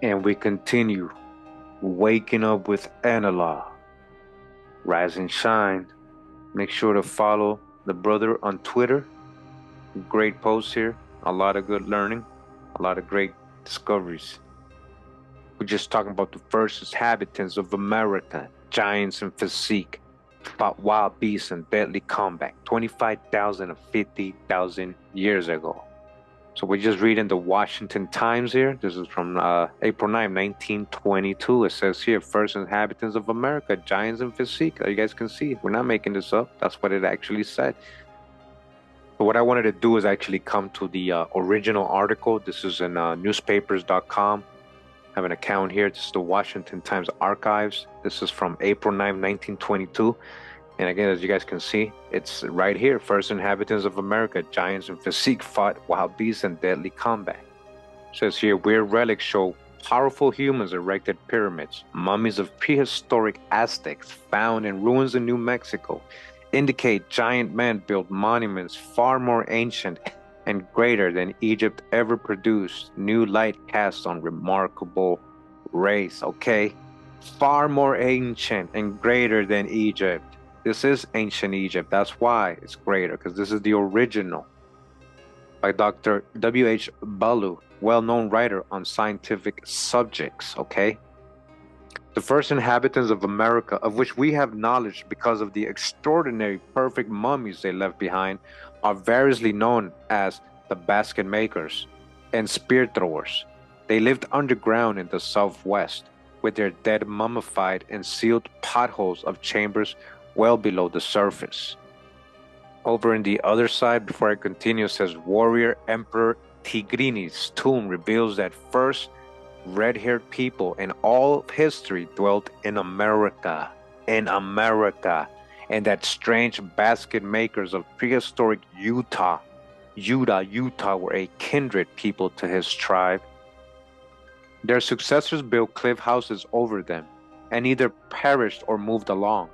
And we continue waking up with analog. Rise and shine. Make sure to follow the brother on Twitter. Great posts here. A lot of good learning. A lot of great discoveries. We're just talking about the first inhabitants of America. Giants in physique. Fought wild beasts in deadly combat. 25,000 and 50,000 years ago. So we're just reading the Washington Times here. This is from April 9, 1922. It says here, first inhabitants of America, giants in physique. You guys can see, we're not making this up. That's what it actually said. But what I wanted to do is actually come to the original article. This is in newspapers.com. I have an account here. This is the Washington Times Archives. This is from April 9, 1922. And again, as you guys can see, it's right here. First inhabitants of America, giants in physique fought wild beasts in deadly combat. It says here, weird relics show powerful humans erected pyramids. Mummies of prehistoric Aztecs found in ruins in New Mexico indicate giant men built monuments far more ancient and greater than Egypt ever produced. New light cast on remarkable race. Okay, far more ancient and greater than Egypt. This is ancient Egypt. That's why it's greater, because this is the original. By Dr. W.H. Balu, well-known writer on scientific subjects, okay? The first inhabitants of America, of which we have knowledge because of the extraordinary perfect mummies they left behind, are variously known as the basket makers and spear throwers. They lived underground in the Southwest, with their dead mummified in sealed potholes of chambers well below the surface. Over in the other side, before I continue, says warrior Emperor Tigrinis' tomb reveals that first red-haired people in all of history dwelt in America, and that strange basket makers of prehistoric Utah were a kindred people to his tribe. Their successors built cliff houses over them, and either perished or moved along.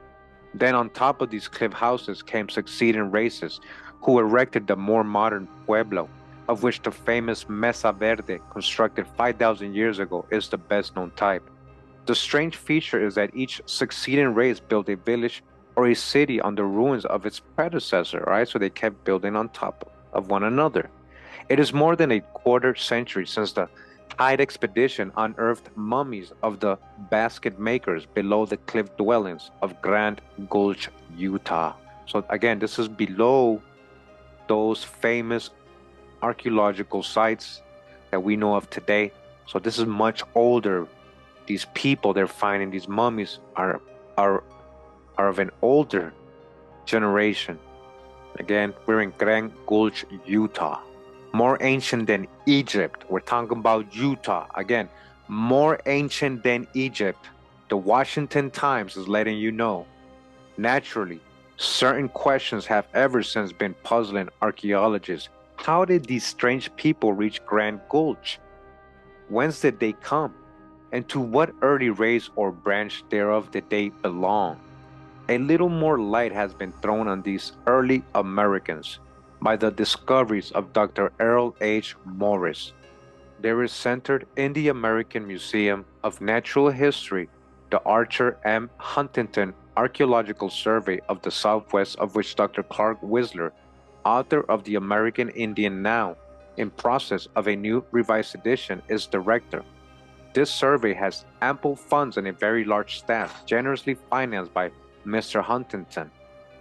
Then on top of these cliff houses came succeeding races who erected the more modern pueblo, of which the famous Mesa Verde, constructed 5,000 years ago, is the best known type. The strange feature is that each succeeding race built a village or a city on the ruins of its predecessor, right? So they kept building on top of one another. It is more than a quarter century since the Hyde expedition unearthed mummies of the basket makers below the cliff dwellings of Grand Gulch, Utah. So again, this is below those famous archaeological sites that we know of today. So this is much older. These people they're finding, these mummies, are of an older generation. Again, we're in Grand Gulch, Utah. More ancient than Egypt. We're talking about Utah. Again, more ancient than Egypt. The Washington Times is letting you know. Naturally, certain questions have ever since been puzzling archaeologists. How did these strange people reach Grand Gulch? Whence did they come? And to what early race or branch thereof did they belong? A little more light has been thrown on these early Americans by the discoveries of Dr. Earl H. Morris. There is centered in the American Museum of Natural History the Archer M. Huntington Archaeological Survey of the Southwest, of which Dr. Clark Whistler, author of The American Indian Now, in process of a new revised edition, is director. This survey has ample funds and a very large staff, generously financed by Mr. Huntington.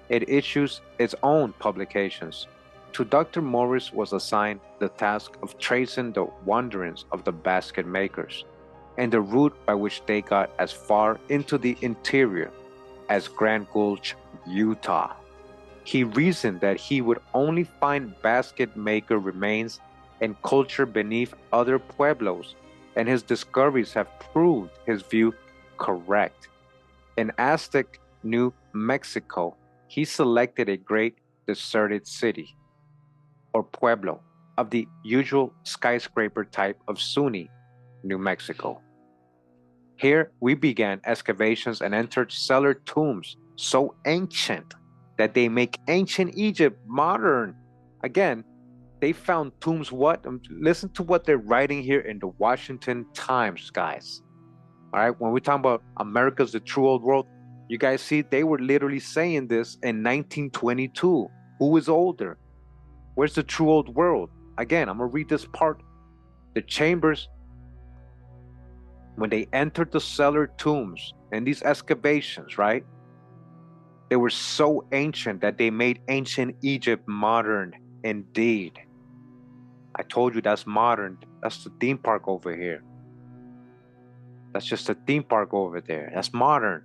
It issues its own publications. To Dr. Morris was assigned the task of tracing the wanderings of the basket makers and the route by which they got as far into the interior as Grand Gulch, Utah. He reasoned that he would only find basket maker remains and culture beneath other pueblos, and his discoveries have proved his view correct. In Aztec, New Mexico, he selected a great deserted city, or pueblo, of the usual skyscraper type of SUNY, New Mexico. Here we began excavations and entered cellar tombs so ancient that they make ancient Egypt modern. Again, They found tombs, what? Listen to what they're writing here in the Washington Times, guys. All right, when we talk about America's the true old world, you guys see they were literally saying this in 1922. Who is older? Where's the true old world? Again, I'm gonna read this part. The chambers, when they entered the cellar tombs and these excavations, right? They were so ancient that they made ancient Egypt modern indeed. I told you that's modern. That's the theme park over here. That's just a theme park over there. That's modern.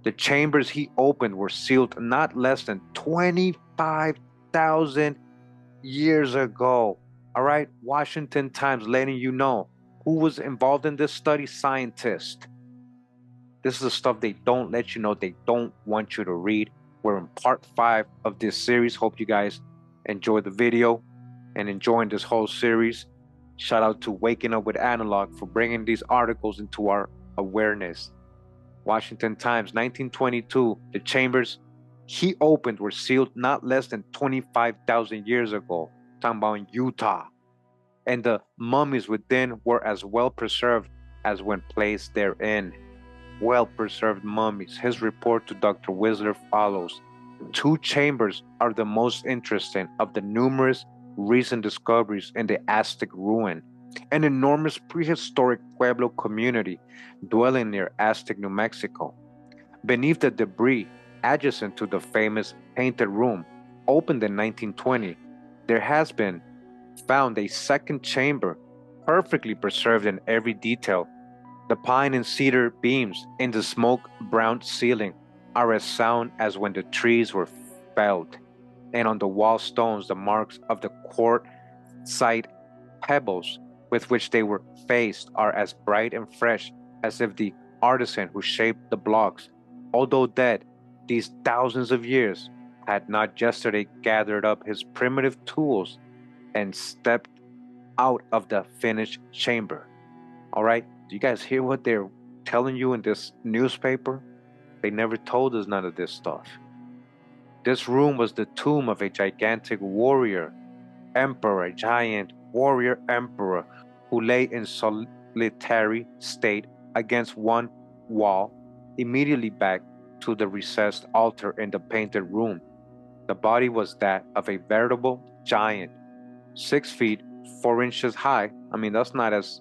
The chambers he opened were sealed not less than 25,000 years ago. All right, Washington Times letting you know who was involved in this study. Scientists. This is the stuff they don't let you know. They don't want you to read. We're in part 5 of this series. Hope you guys enjoy the video and enjoying this whole series. Shout out to Waking Up with Analog for bringing these articles into our awareness. Washington Times, 1922, the chambers he opened were sealed not less than 25,000 years ago. Talking about in Utah. And the mummies within were as well preserved as when placed therein. Well-preserved mummies. His report to Dr. Whistler follows. 2 chambers are the most interesting of the numerous recent discoveries in the Aztec ruin, an enormous prehistoric pueblo community dwelling near Aztec, New Mexico. Beneath the debris adjacent to the famous Painted Room, opened in 1920, there has been found a second chamber, perfectly preserved in every detail. The pine and cedar beams in the smoke-browned ceiling are as sound as when the trees were felled, and on the wall stones the marks of the quartzite pebbles with which they were faced are as bright and fresh as if the artisan who shaped the blocks, although dead these thousands of years, had not yesterday gathered up his primitive tools and stepped out of the finished chamber. All right, do you guys hear what they're telling you in this newspaper? They never told us none of this stuff. This room was the tomb of a gigantic warrior, emperor, giant warrior emperor, who lay in solitary state against one wall, immediately back to the recessed altar in the Painted Room. The body was that of a veritable giant, 6 feet 4 inches high. I mean, that's not as,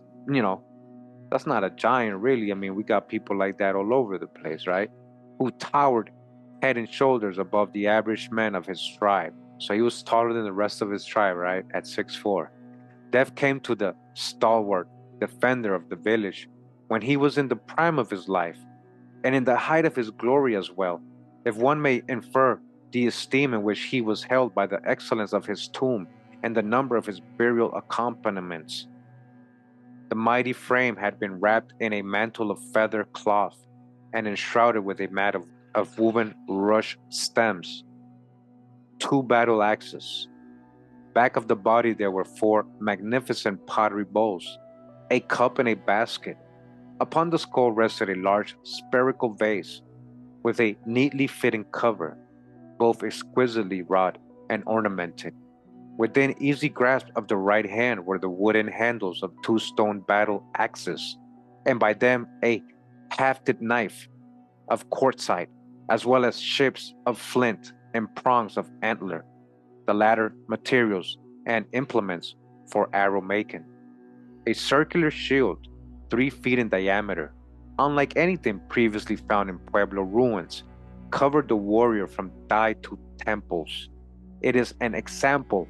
that's not a giant, really. I mean, we got people like that all over the place, right? Who towered head and shoulders above the average man of his tribe. So he was taller than the rest of his tribe, right? At 6'4". Death came to the stalwart defender of the village when he was in the prime of his life, and in the height of his glory as well, if one may infer the esteem in which he was held by the excellence of his tomb and the number of his burial accompaniments. The mighty frame had been wrapped in a mantle of feather cloth and enshrouded with a mat of woven rush stems, 2 battle axes. Back of the body there were 4 magnificent pottery bowls, a cup and a basket. Upon the skull rested a large spherical vase with a neatly fitting cover, both exquisitely wrought and ornamented. Within easy grasp of the right hand were the wooden handles of 2 stone battle axes, and by them a hafted knife of quartzite, as well as ships of flint and prongs of antler, the latter materials and implements for arrow making. A circular shield, 3 feet in diameter, unlike anything previously found in Pueblo ruins, covered the warrior from thigh to temples. It is an example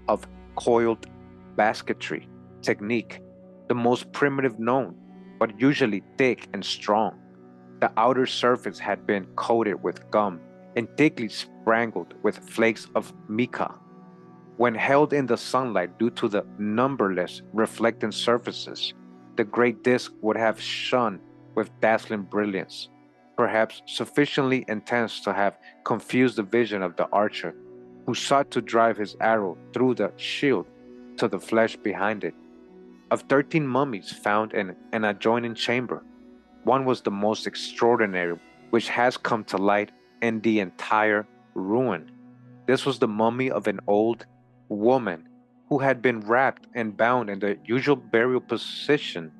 of coiled basketry technique, the most primitive known, but usually thick and strong. The outer surface had been coated with gum and thickly sprinkled with flakes of mica. When held in the sunlight due to the numberless reflecting surfaces, the great disk would have shone with dazzling brilliance, perhaps sufficiently intense to have confused the vision of the archer, who sought to drive his arrow through the shield to the flesh behind it. Of 13 mummies found in an adjoining chamber, one was the most extraordinary which has come to light in the entire ruin. This was the mummy of an old woman who had been wrapped and bound in the usual burial position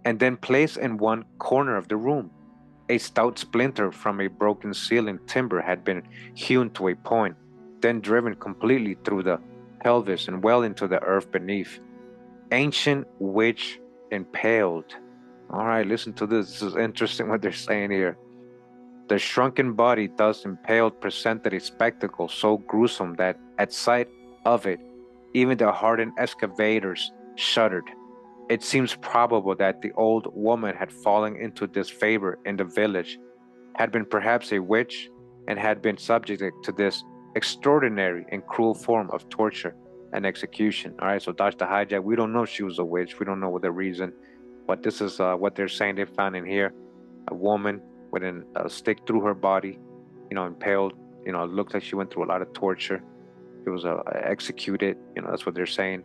and then placed in one corner of the room. A stout splinter from a broken ceiling timber had been hewn to a point, then driven completely through the pelvis and well into the earth beneath. Ancient witch impaled. All right, listen to this. This is interesting what they're saying here. The shrunken body, thus impaled, presented a spectacle so gruesome that, at sight of it, even the hardened excavators shuddered. It seems probable that the old woman had fallen into disfavor in the village, had been perhaps a witch, and had been subjected to this extraordinary and cruel form of torture and execution. All right, so Dr. Hijack, we don't know if she was a witch. We don't know what the reason, but this is what they're saying they found in here. A woman with a stick through her body, impaled. It looked like she went through a lot of torture. She was executed. That's what they're saying.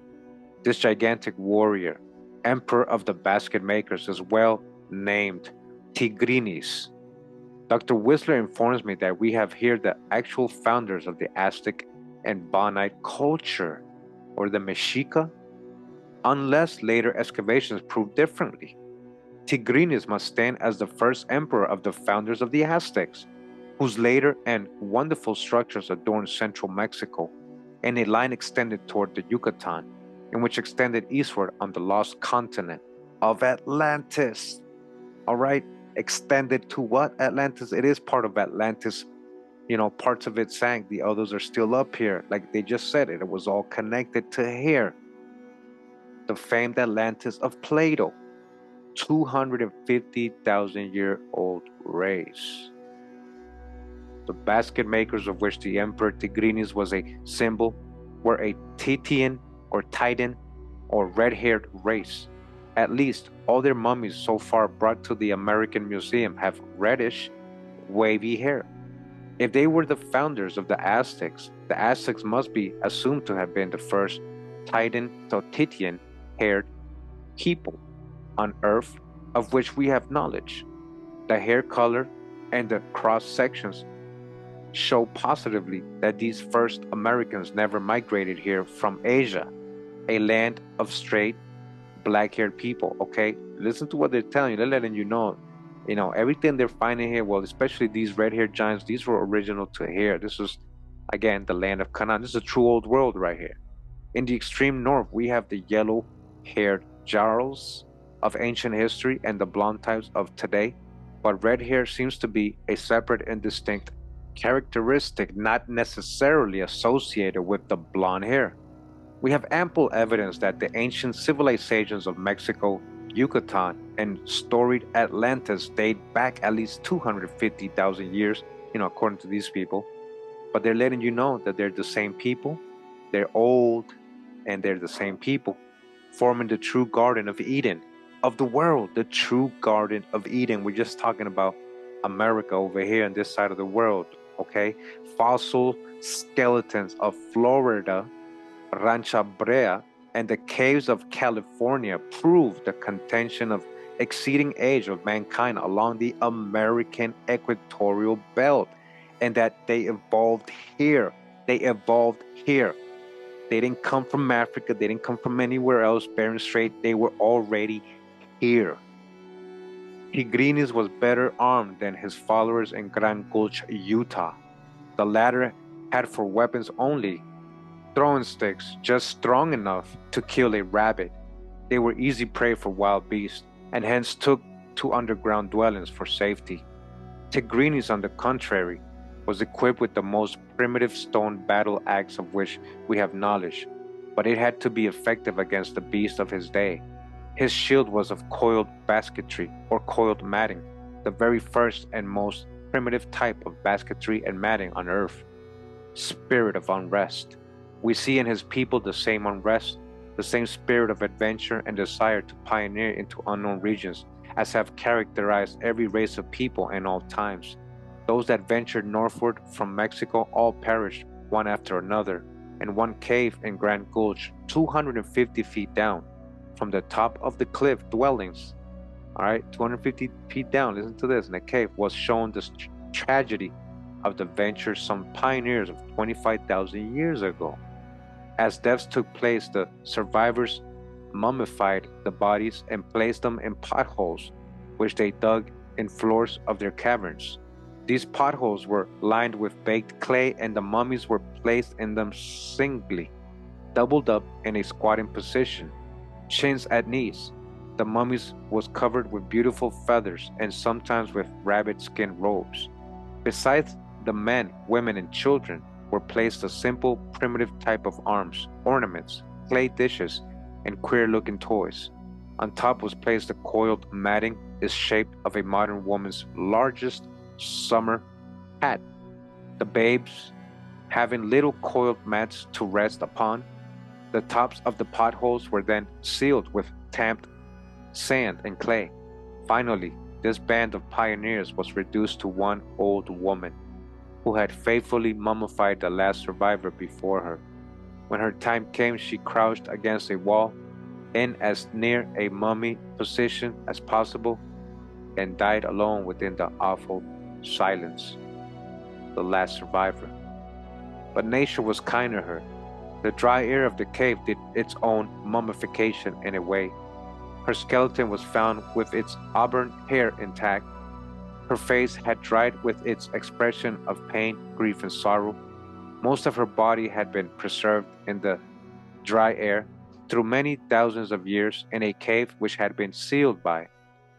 This gigantic warrior, emperor of the basket makers, is well named Tigrinis. Dr. Whistler informs me that we have here the actual founders of the Aztec and Bonite culture, or the Mexica, unless later excavations prove differently. Tigrinis must stand as the first emperor of the founders of the Aztecs, whose later and wonderful structures adorn central Mexico, and a line extended toward the Yucatan, and which extended eastward on the lost continent of Atlantis. All right, extended to what? Atlantis. It is part of Atlantis. Parts of it sank, the others are still up here. Like they just said it was all connected to here. The famed Atlantis of Plato, 250,000-year-old race. The basket makers, of which the Emperor Tigrinis was a symbol, were a Titian or Titan or red-haired race. At least all their mummies so far brought to the American Museum have reddish, wavy hair. If they were the founders of the Aztecs must be assumed to have been the first Titan or Titian-haired people on Earth of which we have knowledge. The hair color and the cross sections show positively that these first Americans never migrated here from Asia, a land of straight black-haired people. Okay, listen to what they're telling you. They're letting you know, everything they're finding here. Well, especially these red-haired giants, these were original to here. This is, again, the land of Canaan. This is a true old world right here. In the extreme north, we have the yellow-haired jarls of ancient history and the blonde types of today, but red hair seems to be a separate and distinct characteristic, not necessarily associated with the blonde hair. We have ample evidence that the ancient civilizations of Mexico, Yucatan, and storied Atlantis date back at least 250,000 years, according to these people. But they're letting you know that they're the same people, they're old, and they're the same people, forming the true Garden of Eden of the world, the true Garden of Eden. We're just talking about America over here on this side of the world, okay? Fossil skeletons of Florida, Rancha Brea, and the caves of California prove the contention of exceeding age of mankind along the American equatorial belt, and that they evolved here. They evolved here. They didn't come from Africa. They didn't come from anywhere else, Bering Strait. They were already here. Tigrinis was better armed than his followers in Grand Gulch, Utah. The latter had for weapons only throwing sticks, just strong enough to kill a rabbit. They were easy prey for wild beasts, and hence took to underground dwellings for safety. Tigrinis, on the contrary, was equipped with the most primitive stone battle axe of which we have knowledge, but it had to be effective against the beasts of his day. His shield was of coiled basketry or coiled matting, the very first and most primitive type of basketry and matting on earth. Spirit of unrest. We see in his people the same unrest, the same spirit of adventure and desire to pioneer into unknown regions as have characterized every race of people in all times. Those that ventured northward from Mexico all perished one after another in one cave in Grand Gulch, 250 feet down. From the top of the cliff dwellings, all right, 250 feet down, listen to this, in the cave was shown this tragedy of the venture some pioneers of 25,000 years ago. As deaths took place, the survivors mummified the bodies and placed them in potholes, which they dug in floors of their caverns. These potholes were lined with baked clay, and the mummies were placed in them singly, doubled up in a squatting position, chins at knees. The mummies was covered with beautiful feathers and sometimes with rabbit skin robes. Besides the men, women, and children were placed a simple, primitive type of arms, ornaments, clay dishes, and queer-looking toys. On top was placed a coiled matting is shaped of a modern woman's largest summer hat. The babes, having little coiled mats to rest upon, the tops of the potholes were then sealed with tamped sand and clay. Finally, this band of pioneers was reduced to one old woman, who had faithfully mummified the last survivor before her. When her time came, she crouched against a wall in as near a mummy position as possible and died alone within the awful silence, the last survivor. But nature was kind to her. The dry air of the cave did its own mummification in a way. Her skeleton was found with its auburn hair intact. Her face had dried with its expression of pain, grief, and sorrow. Most of her body had been preserved in the dry air through many thousands of years in a cave which had been sealed by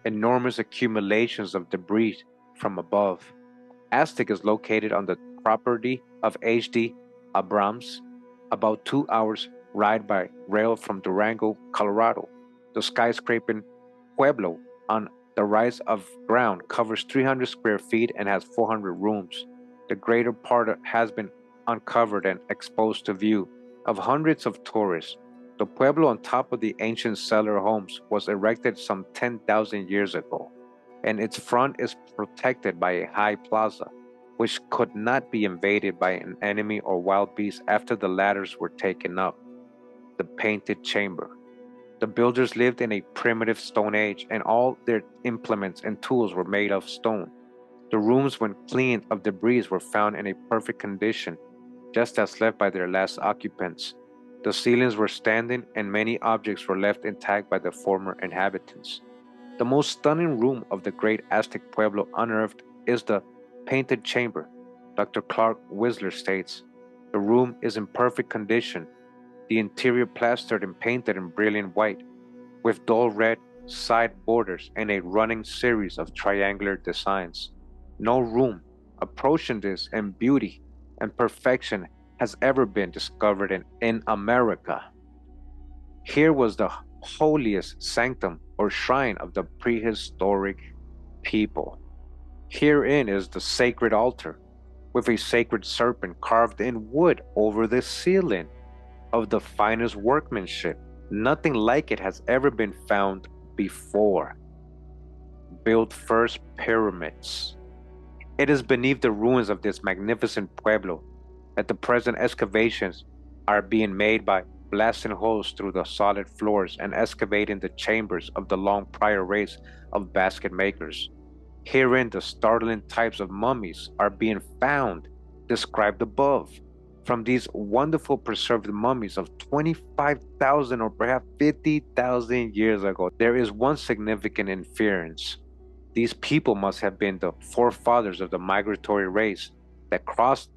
enormous accumulations of debris from above. Aztec is located on the property of H.D. Abrams, about 2 hours ride by rail from Durango, Colorado. The skyscraping pueblo on the rise of ground covers 300 square feet and has 400 rooms. The greater part has been uncovered and exposed to view of hundreds of tourists. The pueblo on top of the ancient settler homes was erected some 10,000 years ago, and its front is protected by a high plaza, which could not be invaded by an enemy or wild beast after the ladders were taken up. The painted chamber. The builders lived in a primitive stone age, and all their implements and tools were made of stone. The rooms, when cleaned of debris, were found in a perfect condition, just as left by their last occupants. The ceilings were standing, and many objects were left intact by the former inhabitants. The most stunning room of the great Aztec pueblo unearthed is the painted chamber. Dr. Clark Whistler states, "The room is in perfect condition, the interior plastered and painted in brilliant white, with dull red side borders and a running series of triangular designs. No room approaching this in beauty and perfection has ever been discovered in America." Here was the holiest sanctum or shrine of the prehistoric people. Herein is the sacred altar, with a sacred serpent carved in wood over the ceiling, of the finest workmanship. Nothing like it has ever been found before. Built first pyramids. It is beneath the ruins of this magnificent pueblo that the present excavations are being made by blasting holes through the solid floors and excavating the chambers of the long prior race of basket makers. Herein the startling types of mummies are being found, described above. From these wonderful preserved mummies of 25,000 or perhaps 50,000 years ago, there is one significant inference. These people must have been the forefathers of the migratory race that crossed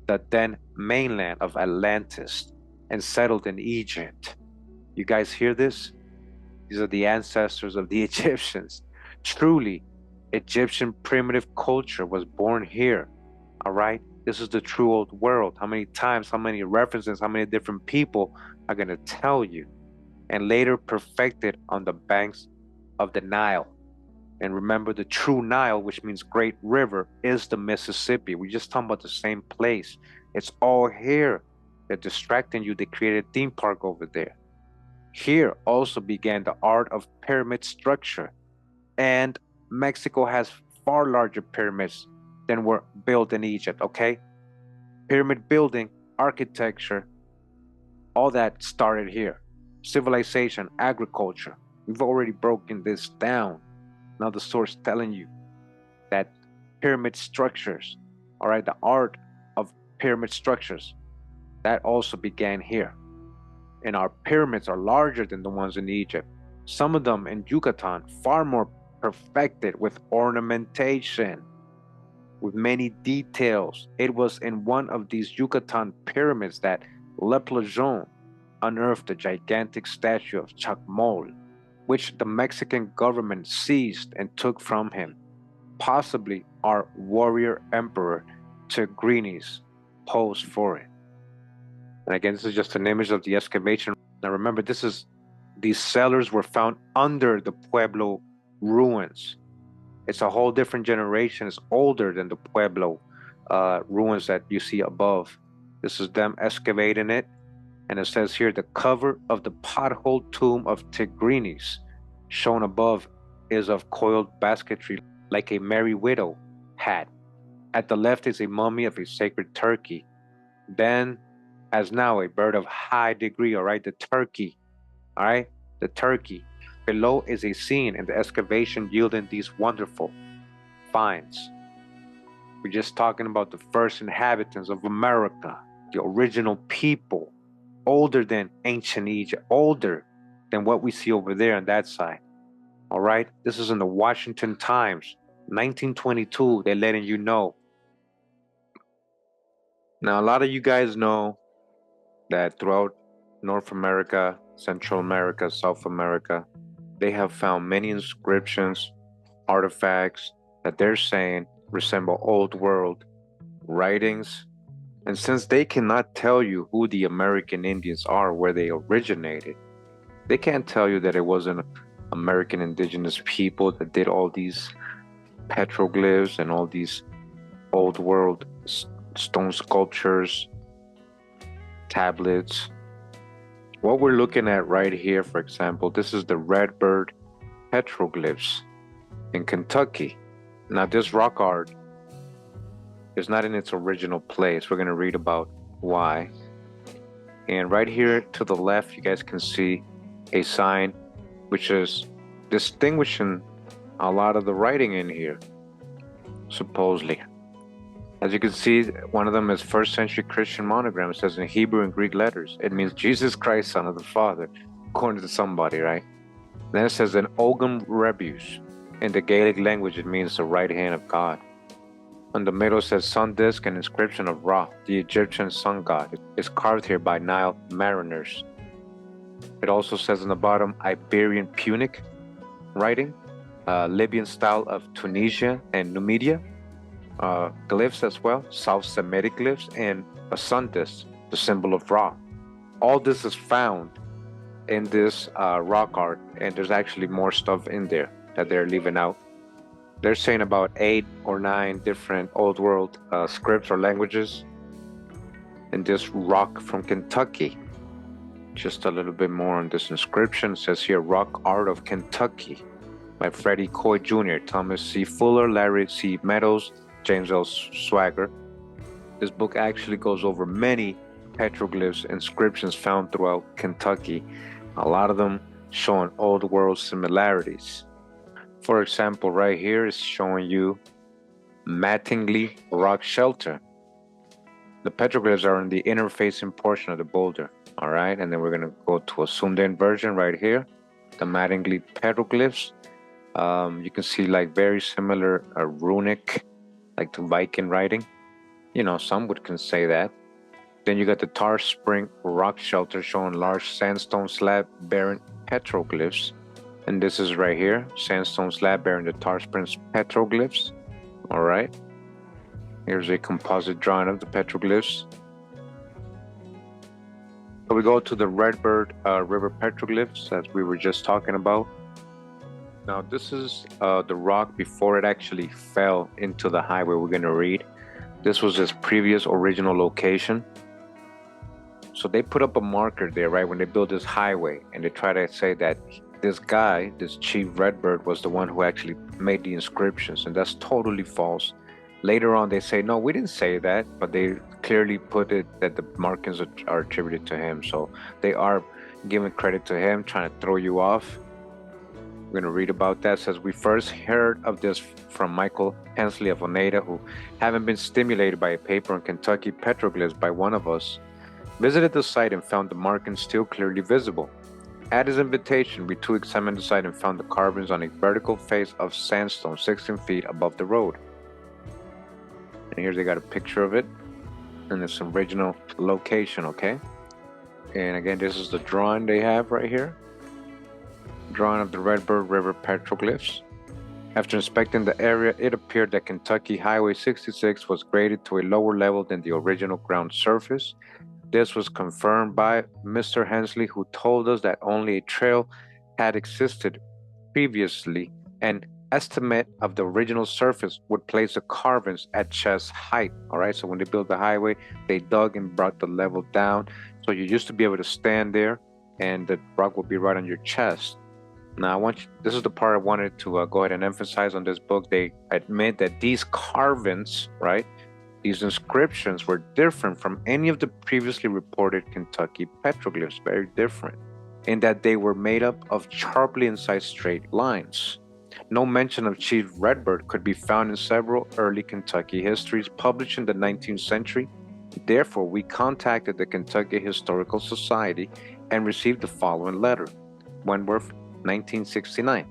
the then mainland of Atlantis and settled in Egypt. You guys hear this? These are the ancestors of the Egyptians. Truly, Egyptian primitive culture was born here. All right? This is the true old world. How many times, how many references, how many different people are going to tell you? And later perfected on the banks of the Nile. And remember, the true Nile, which means great river, is the Mississippi. We're just talking about the same place. It's all here. They're distracting you. They created a theme park over there. Here also began the art of pyramid structure. And Mexico has far larger pyramids than were built in Egypt, okay? Pyramid building, architecture, all that started here. Civilization, agriculture. We've already broken this down. Now the source telling you that pyramid structures, all right, the art of pyramid structures That also began here. And our pyramids are larger than the ones in Egypt. Some of them in Yucatan, far more perfected with ornamentation, with many details. It was in one of these Yucatan pyramids that Le Plongeon unearthed the gigantic statue of Chacmol, which the Mexican government seized and took from him. Possibly our warrior emperor Tigrinis posed for it. And again, this is just an image of the excavation. Now remember, these cellars were found under the Pueblo ruins. It's a whole different generation. It's older than the Pueblo ruins that you see above. This is them excavating it. And it says here, the cover of the pothole tomb of Tigrinis, shown above, is of coiled basketry like a merry widow hat. At the left is a mummy of a sacred turkey. Then, as now, a bird of high degree, all right, the turkey, all right, the turkey. Below is a scene in the excavation yielding these wonderful finds. We're just talking about the first inhabitants of America, the original people, older than ancient Egypt, older than what we see over there on that side. All right, this is in the Washington Times, 1922. They're letting you know. Now, a lot of you guys know that throughout North America, Central America, South America, they have found many inscriptions, artifacts that they're saying resemble old world writings. And since they cannot tell you who the American Indians are, where they originated, they can't tell you that it wasn't American indigenous people that did all these petroglyphs and all these old world stone sculptures, tablets. What we're looking at right here, for example, this is the Redbird petroglyphs in Kentucky. Now, this rock art is not in its original place. We're going to read about why. And right here to the left, you guys can see a sign which is distinguishing a lot of the writing in here, supposedly. As you can see, one of them is first century Christian monogram. It says in Hebrew and Greek letters. It means Jesus Christ, Son of the Father, according to somebody, right? Then it says in Ogum Rebus. In the Gaelic language, it means the right hand of God. On the middle says sun disk and inscription of Ra, the Egyptian sun god. It's carved here by Nile mariners. It also says on the bottom Iberian Punic writing, Libyan style of Tunisia and Numidia, glyphs as well, South Semitic glyphs, and a sun disk, the symbol of Ra. All this is found in this rock art, and there's actually more stuff in there that they're leaving out. They're saying about 8 or 9 different old world scripts or languages in this rock from Kentucky. Just a little bit more on this inscription. It says here, Rock Art of Kentucky by Freddie Coy Jr., Thomas C. Fuller, Larry C. Meadows, James L. Swagger. This book actually goes over many petroglyphs, inscriptions found throughout Kentucky, a lot of them showing old world similarities. For example, right here is showing you Mattingly Rock Shelter. The petroglyphs are in the inner facing portion of the boulder, all right? And then we're gonna go to a zoomed in version right here, the Mattingly petroglyphs. You can see like very similar runic, like to Viking writing. You know, some can say that. Then you got the Tar Spring Rock Shelter showing large sandstone slab bearing petroglyphs. And this is right here, sandstone slab bearing the Tar Springs petroglyphs. All right. Here's a composite drawing of the petroglyphs. So we go to the Redbird River petroglyphs, as we were just talking about. Now, this is the rock before it actually fell into the highway we're going to read. This was its previous original location. So they put up a marker there, right, when they built this highway, and they try to say that this guy, this Chief Redbird, was the one who actually made the inscriptions, and that's totally false. Later on, they say, no, we didn't say that, but they clearly put it that the markings are attributed to him. So they are giving credit to him, trying to throw you off. We're going to read about that. It says, we first heard of this from Michael Hensley of Oneida, who, having been stimulated by a paper on Kentucky petroglyphs by one of us, visited the site and found the markings still clearly visible. At his invitation, we too examined the site and found the carvings on a vertical face of sandstone 16 feet above the road. And here they got a picture of it and its original location, okay? And again, this is the drawing they have right here. Drawing of the Redbird River petroglyphs. After inspecting the area, it appeared that Kentucky Highway 66 was graded to a lower level than the original ground surface. This was confirmed by Mr. Hensley, who told us that only a trail had existed previously. An estimate of the original surface would place the carvings at chest height. All right, so when they built the highway, they dug and brought the level down. So you used to be able to stand there and the rock would be right on your chest. Now, this is the part I wanted to go ahead and emphasize on this book. They admit that these carvings, right, these inscriptions were different from any of the previously reported Kentucky petroglyphs, very different, in that they were made up of sharply incised straight lines. No mention of Chief Redbird could be found in several early Kentucky histories published in the 19th century. Therefore, we contacted the Kentucky Historical Society and received the following letter. Wentworth, 1969.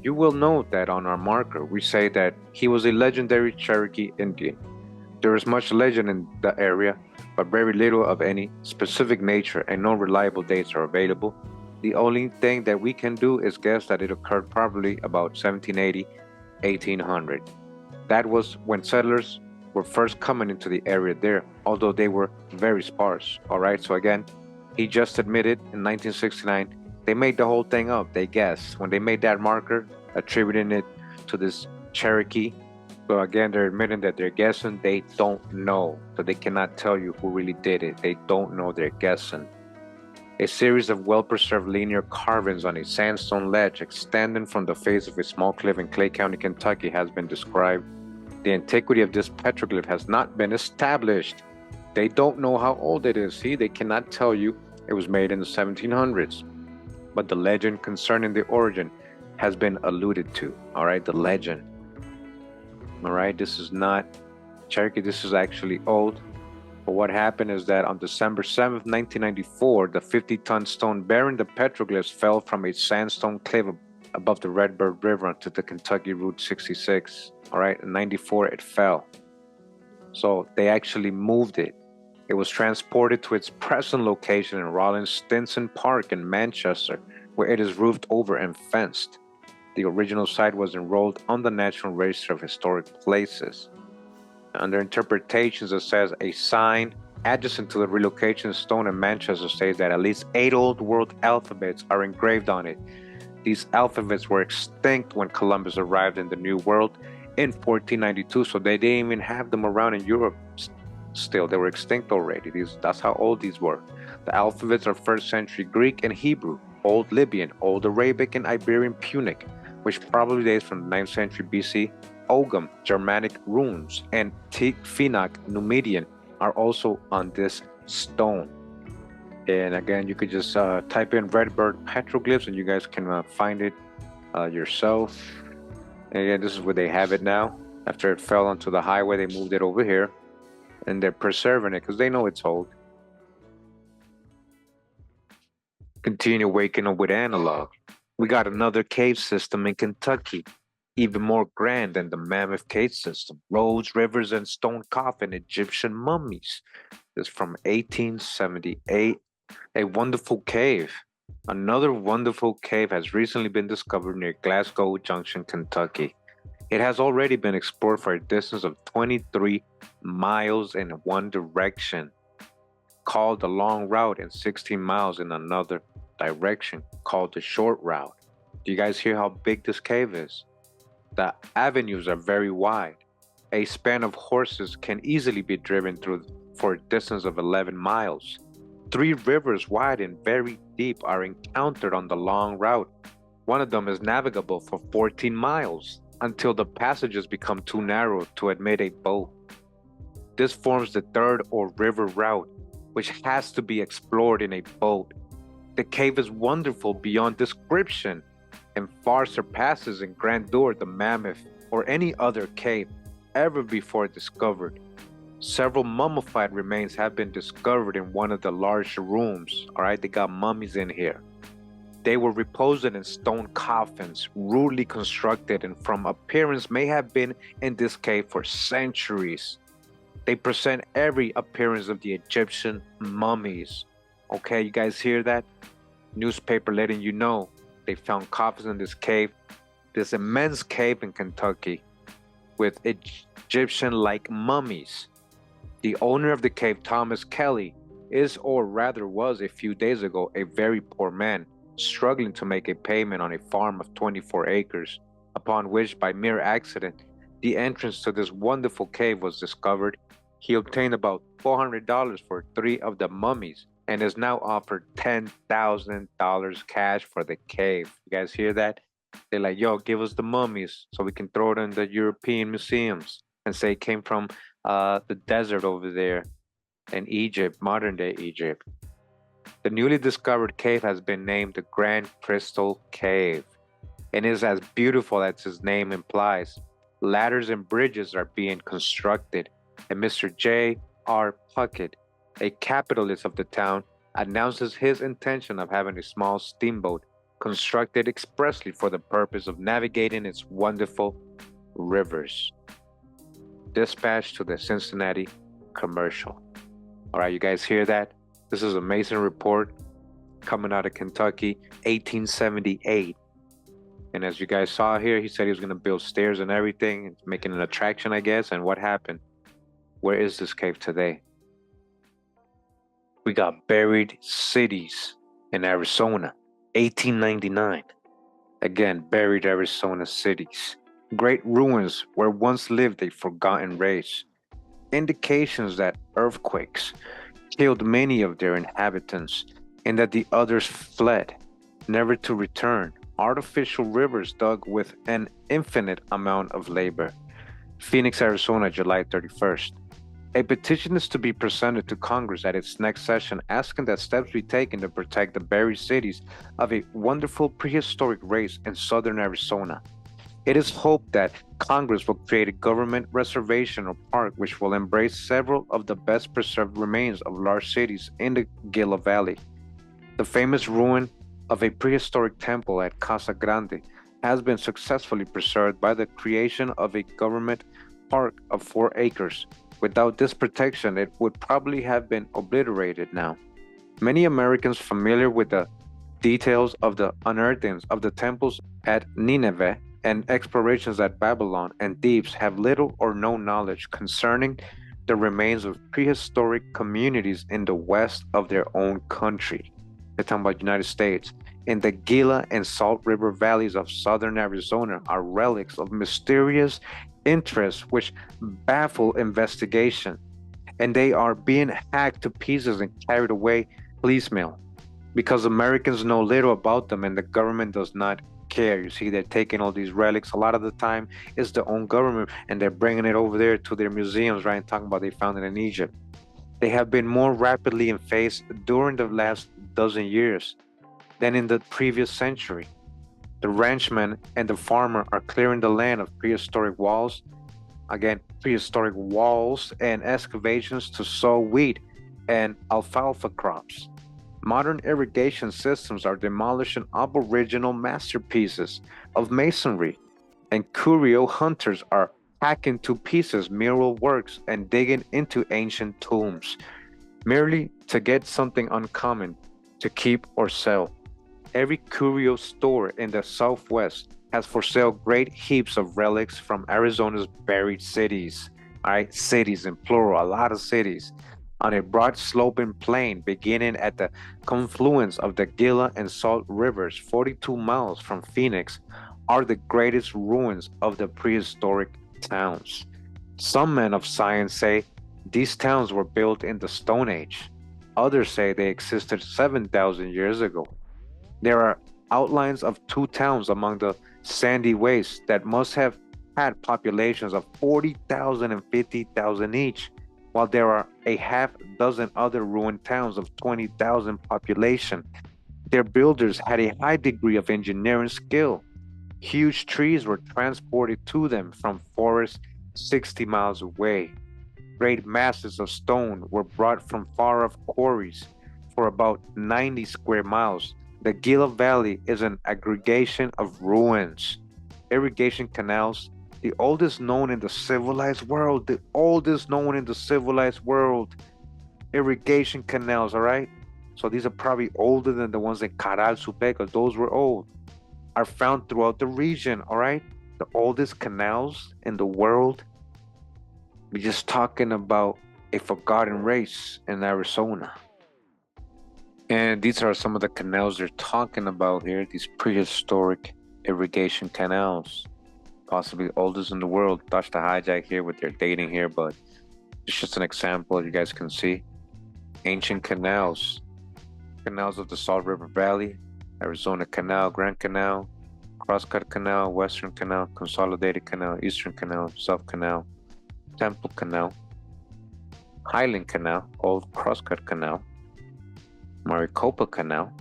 You will note that on our marker we say that he was a legendary Cherokee Indian. There is much legend in the area, but very little of any specific nature, and no reliable dates are available. The only thing that we can do is guess that it occurred probably about 1780, 1800. That was when settlers were first coming into the area there, although they were very sparse. All right, so again, he just admitted in 1969 they made the whole thing up. They guessed when they made that marker, attributing it to this Cherokee. So again, they're admitting that they're guessing. They don't know, so they cannot tell you who really did it. They don't know, they're guessing. A series of well-preserved linear carvings on a sandstone ledge extending from the face of a small cliff in Clay County, Kentucky has been described. The antiquity of this petroglyph has not been established. They don't know how old it is. See, they cannot tell you it was made in the 1700s. But the legend concerning the origin has been alluded to. All right, the legend. All right, this is not Cherokee, this is actually old. But what happened is that on December 7th, 1994, the 50-ton stone bearing the petroglyphs fell from a sandstone cliff above the Redbird River onto the Kentucky Route 66. All right, in 94 it fell. So they actually moved it. It was transported to its present location in Rollins Stinson Park in Manchester, where it is roofed over and fenced. The original site was enrolled on the National Register of Historic Places. Under interpretations, it says a sign adjacent to the relocation stone in Manchester states that at least 8 Old World alphabets are engraved on it. These alphabets were extinct when Columbus arrived in the New World in 1492, so they didn't even have them around in Europe still. They were extinct already. That's how old these were. The alphabets are 1st century Greek and Hebrew, Old Libyan, Old Arabic, and Iberian Punic, which probably dates from the 9th century BC. Ogham, Germanic runes, and Tigrinis, Numidian, are also on this stone. And again, you could just type in Redbird petroglyphs and you guys can find it yourself. And again, this is where they have it now. After it fell onto the highway, they moved it over here. And they're preserving it because they know it's old. Continue waking up with analog. We got another cave system in Kentucky, even more grand than the Mammoth cave system. Roads, rivers, and stone coffin Egyptian mummies. This is from 1878. A wonderful cave. Another wonderful cave has recently been discovered near Glasgow Junction, Kentucky. It has already been explored for a distance of 23 miles in one direction, called the long route, and 16 miles in another direction, called the short route. Do you guys hear how big this cave is? The avenues are very wide. A span of horses can easily be driven through for a distance of 11 miles. 3 rivers wide and very deep are encountered on the long route. One of them is navigable for 14 miles until the passages become too narrow to admit a boat. This forms the third or river route, which has to be explored in a boat. The cave is wonderful beyond description and far surpasses in grandeur the Mammoth or any other cave ever before discovered. Several mummified remains have been discovered in one of the larger rooms. All right, they got mummies in here. They were reposed in stone coffins, rudely constructed, and from appearance may have been in this cave for centuries. They present every appearance of the Egyptian mummies. Okay, you guys hear that? Newspaper letting you know they found coffins in this cave, this immense cave in Kentucky, with Egyptian-like mummies. The owner of the cave, Thomas Kelly, is, or rather was a few days ago, a very poor man, struggling to make a payment on a farm of 24 acres, upon which, by mere accident, the entrance to this wonderful cave was discovered. He obtained about $400 for 3 of the mummies and is now offered $10,000 cash for the cave. You guys hear that? They're like, yo, give us the mummies so we can throw it in the European museums and say it came from the desert over there in Egypt, modern day Egypt. The newly discovered cave has been named the Grand Crystal Cave and is as beautiful as its name implies. Ladders and bridges are being constructed, and Mr. J.R. Puckett, a capitalist of the town, announces his intention of having a small steamboat constructed expressly for the purpose of navigating its wonderful rivers. Dispatched to the Cincinnati Commercial. All right, you guys hear that? This is a Mason report coming out of Kentucky, 1878. And as you guys saw here, he said he was going to build stairs and everything, making an attraction, I guess. And what happened? Where is this cave today? We got buried cities in Arizona, 1899. Again, buried Arizona cities. Great ruins where once lived a forgotten race. Indications that earthquakes killed many of their inhabitants and that the others fled, never to return. Artificial rivers dug with an infinite amount of labor. Phoenix, Arizona, July 31st. A petition is to be presented to Congress at its next session asking that steps be taken to protect the buried cities of a wonderful prehistoric race in southern Arizona. It is hoped that Congress will create a government reservation or park which will embrace several of the best preserved remains of large cities in the Gila Valley. The famous ruin of a prehistoric temple at Casa Grande has been successfully preserved by the creation of a government park of 4 acres. Without this protection, it would probably have been obliterated now. Many Americans familiar with the details of the unearthings of the temples at Nineveh and explorations at Babylon and Thebes have little or no knowledge concerning the remains of prehistoric communities in the west of their own country. They're talking about the United States. In the Gila and Salt River valleys of southern Arizona are relics of mysterious interest which baffle investigation, and they are being hacked to pieces and carried away piecemeal because Americans know little about them and the government does not care. You see, they're taking all these relics. A lot of the time, it's their own government, and they're bringing it over there to their museums, right? And talking about they found it in Egypt. They have been more rapidly effaced during the last dozen years than in the previous century. The ranchman and the farmer are clearing the land of prehistoric walls, again, prehistoric walls and excavations to sow wheat and alfalfa crops. Modern irrigation systems are demolishing aboriginal masterpieces of masonry, and Kurimeo hunters are hacking to pieces mural works and digging into ancient tombs, merely to get something uncommon to keep or sell. Every curio store in the Southwest has for sale great heaps of relics from Arizona's buried cities. All right, cities in plural, a lot of cities. On a broad sloping plain beginning at the confluence of the Gila and Salt Rivers, 42 miles from Phoenix, are the greatest ruins of the prehistoric towns. Some men of science say these towns were built in the Stone Age. Others say they existed 7,000 years ago. There are outlines of 2 towns among the sandy wastes that must have had populations of 40,000 and 50,000 each, while there are a half dozen other ruined towns of 20,000 population. Their builders had a high degree of engineering skill. Huge trees were transported to them from forests 60 miles away. Great masses of stone were brought from far-off quarries for about 90 square miles. The Gila Valley is an aggregation of ruins, irrigation canals, the oldest known in the civilized world, the oldest known in the civilized world, irrigation canals, all right? So these are probably older than the ones in Caral, because those were old, are found throughout the region, all right? The oldest canals in the world. We're just talking about a forgotten race in Arizona. And these are some of the canals they're talking about here, these prehistoric irrigation canals, possibly oldest in the world. Touch the hijack here with their dating here, but it's just an example you guys can see. Ancient canals, canals of the Salt River Valley, Arizona Canal, Grand Canal, Crosscut Canal, Western Canal, Consolidated Canal, Eastern Canal, South Canal, Temple Canal, Highland Canal, Old Crosscut Canal, Maricopa Canal.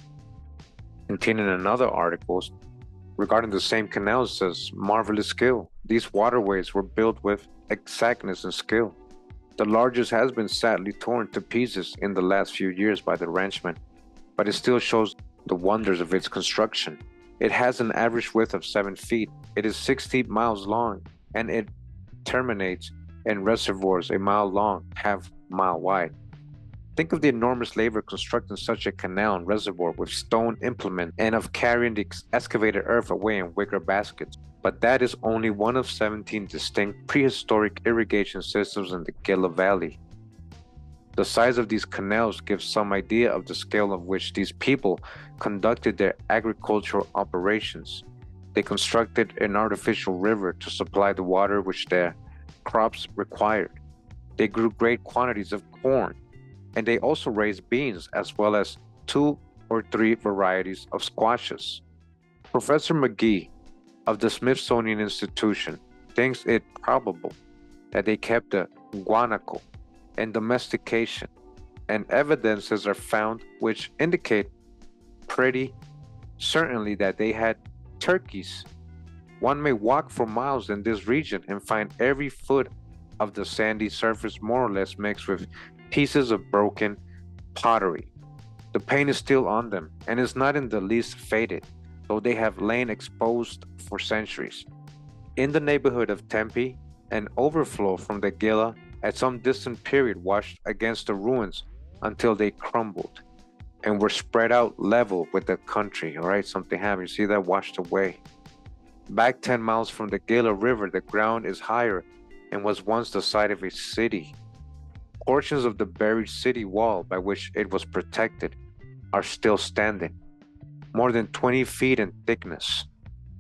Continuing another article regarding the same canal, says marvelous skill. These waterways were built with exactness and skill. The largest has been sadly torn to pieces in the last few years by the ranchmen, but it still shows the wonders of its construction. It has an average width of 7 feet. It is 60 miles long, and it terminates in reservoirs a mile long, half-mile wide. Think of the enormous labor constructing such a canal and reservoir with stone implements and of carrying the excavated earth away in wicker baskets. But that is only one of 17 distinct prehistoric irrigation systems in the Gila Valley. The size of these canals gives some idea of the scale of which these people conducted their agricultural operations. They constructed an artificial river to supply the water which their crops required. They grew great quantities of corn, and they also raised beans as well as 2 or 3 varieties of squashes. Professor McGee of the Smithsonian Institution thinks it probable that they kept the guanaco and domestication, and evidences are found which indicate pretty certainly that they had turkeys. One may walk for miles in this region and find every foot of the sandy surface more or less mixed with pieces of broken pottery. The paint is still on them and is not in the least faded, though they have lain exposed for centuries. In the neighborhood of Tempe, an overflow from the Gila at some distant period washed against the ruins until they crumbled and were spread out level with the country. All right, something happened. You see that washed away. Back 10 miles from the Gila River, the ground is higher and was once the site of a city. Portions of the buried city wall by which it was protected are still standing, more than 20 feet in thickness.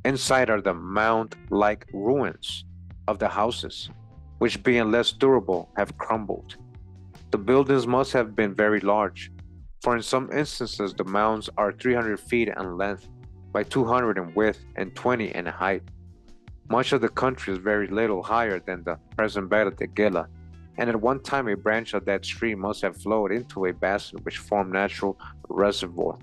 Inside are the mound-like ruins of the houses, which being less durable have crumbled. The buildings must have been very large, for in some instances the mounds are 300 feet in length by 200 in width and 20 in height. Much of the country is very little higher than the present bed of the Gila, and at one time a branch of that stream must have flowed into a basin which formed natural reservoir.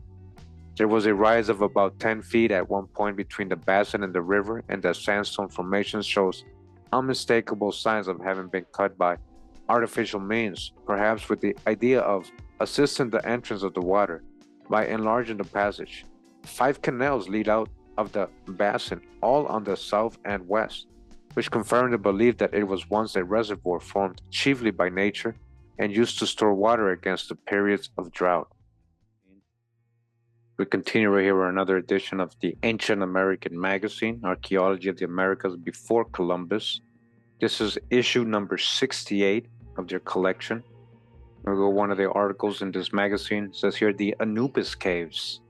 There was a rise of about 10 feet at one point between the basin and the river, and the sandstone formation shows unmistakable signs of having been cut by artificial means, perhaps with the idea of assisting the entrance of the water by enlarging the passage. 5 canals lead out of the basin, all on the south and west, which confirm the belief that it was once a reservoir formed chiefly by nature and used to store water against the periods of drought. We continue right here with another edition of the Ancient American Magazine, Archaeology of the Americas Before Columbus. This is issue number 68 of their collection. We'll go one of the articles in this magazine. It says here, the Anubis Caves.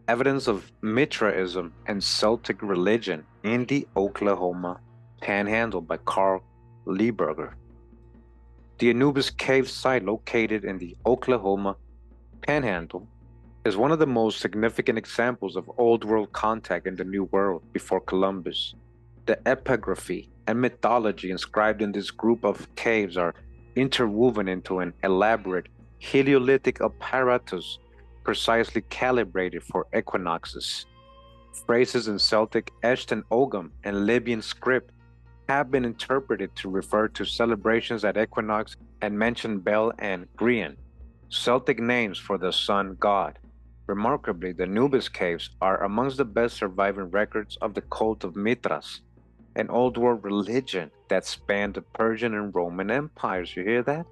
Evidence of Mithraism and Celtic religion in the Oklahoma Panhandle by Carl Lieberger. The Anubis Cave site, located in the Oklahoma Panhandle, is one of the most significant examples of Old World contact in the New World before Columbus. The epigraphy and mythology inscribed in this group of caves are interwoven into an elaborate Heliolytic apparatus precisely calibrated for equinoxes. Phrases in Celtic, etched in Ogham, and Libyan script have been interpreted to refer to celebrations at equinox and mention Bel and Grian, Celtic names for the sun god. Remarkably, the Anubis caves are amongst the best surviving records of the cult of Mithras, an old world religion that spanned the Persian and Roman empires. You hear that?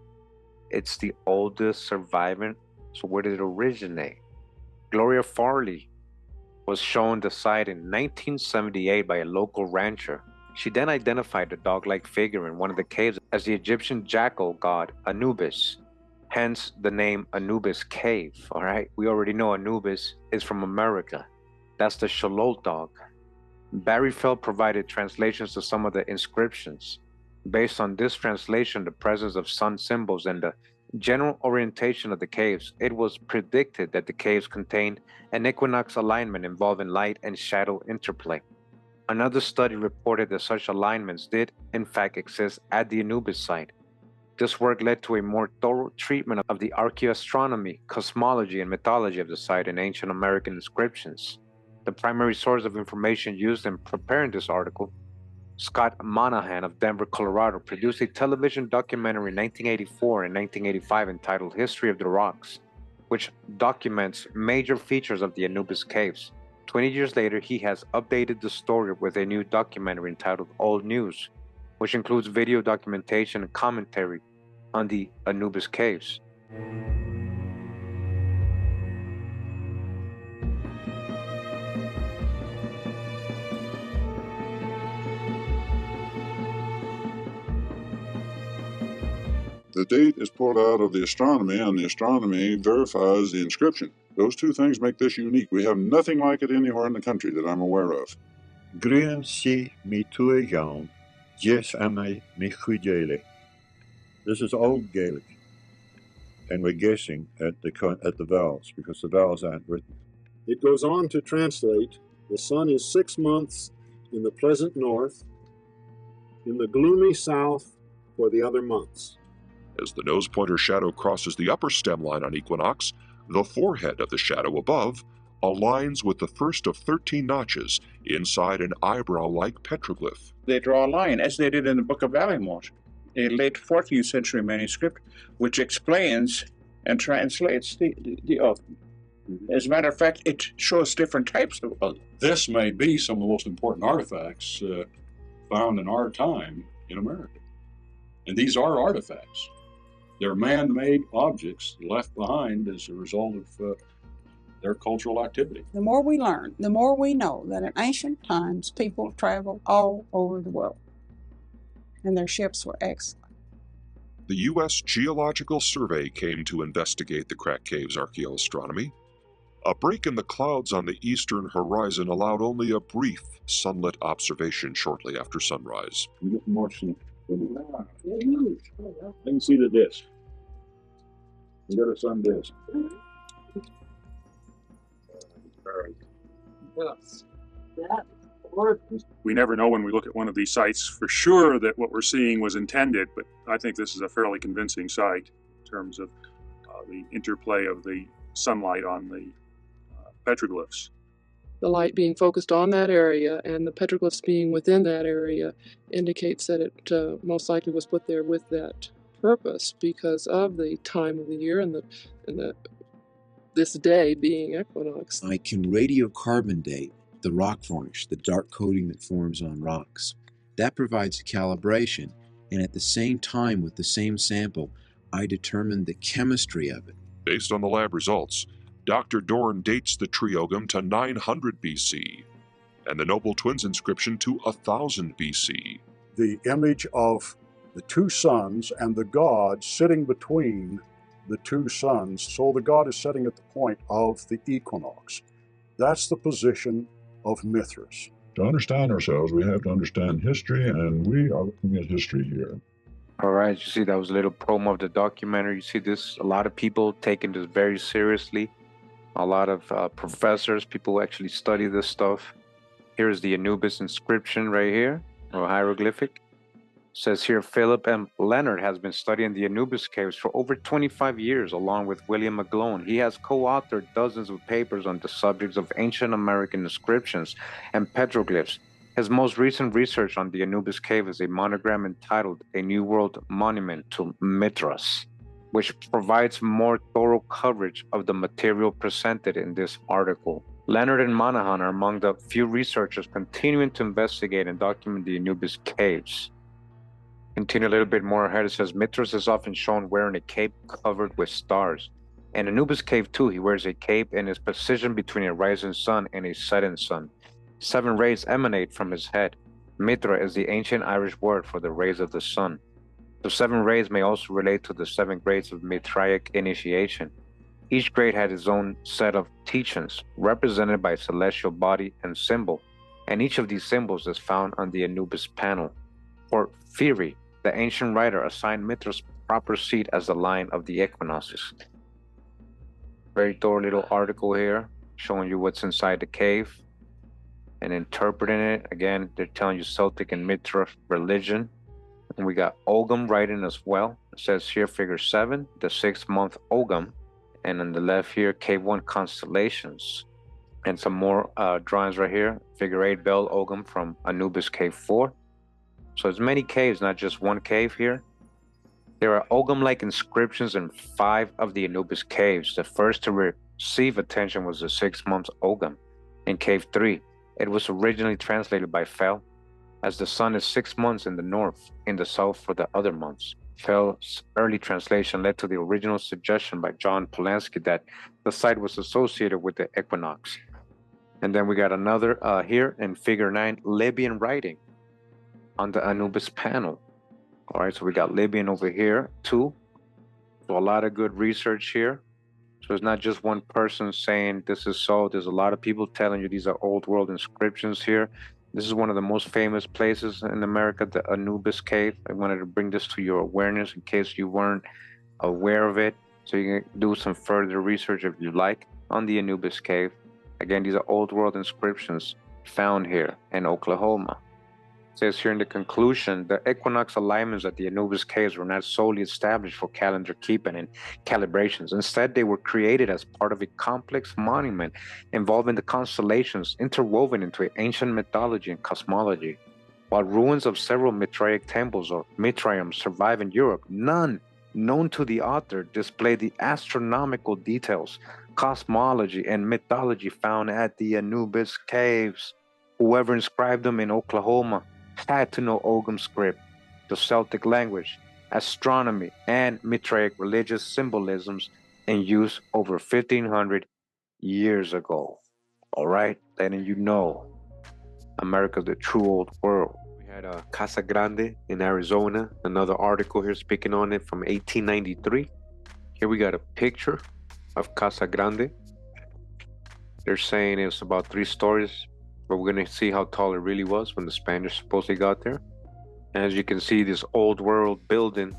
It's the oldest surviving. So where did it originate? Gloria Farley was shown the site in 1978 by a local rancher. She then identified the dog-like figure in one of the caves as the Egyptian jackal god Anubis, hence the name Anubis Cave. All right, we already know Anubis is from America. That's the Shalot dog. Barry Feld provided translations to some of the inscriptions. Based on this translation, the presence of sun symbols, and the general orientation of the caves, it was predicted that the caves contained an equinox alignment involving light and shadow interplay. Another study reported that such alignments did, in fact, exist at the Anubis site. This work led to a more thorough treatment of the archaeoastronomy, cosmology, and mythology of the site in ancient American inscriptions. The primary source of information used in preparing this article, Scott Monahan of Denver, Colorado, produced a television documentary in 1984 and 1985 entitled History of the Rocks, which documents major features of the Anubis caves. 20 years later, he has updated the story with a new documentary entitled Old News, which includes video documentation and commentary on the Anubis caves. The date is pulled out of the astronomy, and the astronomy verifies the inscription. Those two things make this unique. We have nothing like it anywhere in the country that I'm aware of. Grian si mi tuegaun, jes ame mi chudele. This is Old Gaelic, and we're guessing at the vowels because the vowels aren't written. It goes on to translate, the sun is 6 months in the pleasant north, in the gloomy south for the other months. As the nose pointer shadow crosses the upper stem line on equinox, the forehead of the shadow above aligns with the first of 13 notches inside an eyebrow-like petroglyph. They draw a line, as they did in the Book of Alimot, a late 14th century manuscript, which explains and translates the oath. As a matter of fact, it shows different types of oath. This may be some of the most important artifacts found in our time in America. And these are artifacts. They're man-made objects left behind as a result of their cultural activity. The more we learn, the more we know that in ancient times, people traveled all over the world, and their ships were excellent. The U.S. Geological Survey came to investigate the Crack Caves archaeoastronomy. A break in the clouds on the eastern horizon allowed only a brief sunlit observation shortly after sunrise. We get more sun. I can see the disk. We got a sun disk. We never know when we look at one of these sites for sure that what we're seeing was intended, but I think this is a fairly convincing site in terms of the interplay of the sunlight on the petroglyphs. The light being focused on that area and the petroglyphs being within that area indicates that it most likely was put there with that purpose because of the time of the year and this day being equinox. I can radiocarbon date the rock varnish, the dark coating that forms on rocks. That provides a calibration, and at the same time with the same sample, I determine the chemistry of it. Based on the lab results, Dr. Dorn dates the Triogam to 900 BC and the Noble Twins inscription to 1000 BC. The image of the two suns and the god sitting between the two suns, so the god is sitting at the point of the equinox. That's the position of Mithras. To understand ourselves, we have to understand history, and we are looking at history here. All right, you see that was a little promo of the documentary. You see this, a lot of people taking this very seriously. A lot of professors, people who actually study this stuff. Here's the Anubis inscription right here, or hieroglyphic. It says here, Philip M. Leonard has been studying the Anubis caves for over 25 years, along with William McGlone. He has co-authored dozens of papers on the subjects of ancient American inscriptions and petroglyphs. His most recent research on the Anubis cave is a monogram entitled A New World Monument to Mithras, which provides more thorough coverage of the material presented in this article. Leonard and Monahan are among the few researchers continuing to investigate and document the Anubis caves. Continue a little bit more ahead, it says Mithras is often shown wearing a cape covered with stars. In Anubis cave too, he wears a cape and is positioned between a rising sun and a setting sun. 7 rays emanate from his head. Mithra is the ancient Irish word for the rays of the sun. The 7 rays may also relate to the 7 grades of Mithraic initiation. Each grade had its own set of teachings, represented by a celestial body and symbol, and each of these symbols is found on the Anubis panel. For Phiri, the ancient writer assigned Mithra's proper seat as the line of the equinoxes. Very thorough little article here, showing you what's inside the cave and interpreting it. Again, they're telling you Celtic and Mithra religion. And we got Ogham writing as well. It says here figure 7, the 6th month Ogham. And on the left here, cave 1 constellations. And some more drawings right here. Figure 8 Bel Ogham from Anubis cave 4. So there's many caves, not just one cave here. There are Ogham-like inscriptions in 5 of the Anubis caves. The first to receive attention was the 6th month Ogham in cave 3. It was originally translated by Fel, as the sun is 6 months in the north, in the south for the other months. Fel's early translation led to the original suggestion by John Polanski that the site was associated with the equinox. And then we got another here in figure 9, Libyan writing on the Anubis panel. All right, so we got Libyan over here too. So a lot of good research here. So it's not just one person saying this is so. There's a lot of people telling you these are old world inscriptions here. This is one of the most famous places in America, the Anubis cave. I wanted to bring this to your awareness in case you weren't aware of it. So you can do some further research if you like on the Anubis cave. Again, these are old world inscriptions found here in Oklahoma. It says here in the conclusion, the equinox alignments at the Anubis caves were not solely established for calendar keeping and calibrations. Instead, they were created as part of a complex monument involving the constellations interwoven into ancient mythology and cosmology. While ruins of several Mithraic temples or Mitriums survive in Europe, none known to the author display the astronomical details, cosmology, and mythology found at the Anubis caves. Whoever inscribed them in Oklahoma had to know Ogham script, the Celtic language, astronomy, and Mithraic religious symbolisms in use over 1,500 years ago. All right, letting you know America's the true old world. We had Casa Grande in Arizona, another article here speaking on it from 1893. Here we got a picture of Casa Grande. They're saying it's about 3 stories, but we're going to see how tall it really was when the Spanish supposedly got there. And as you can see, this old world building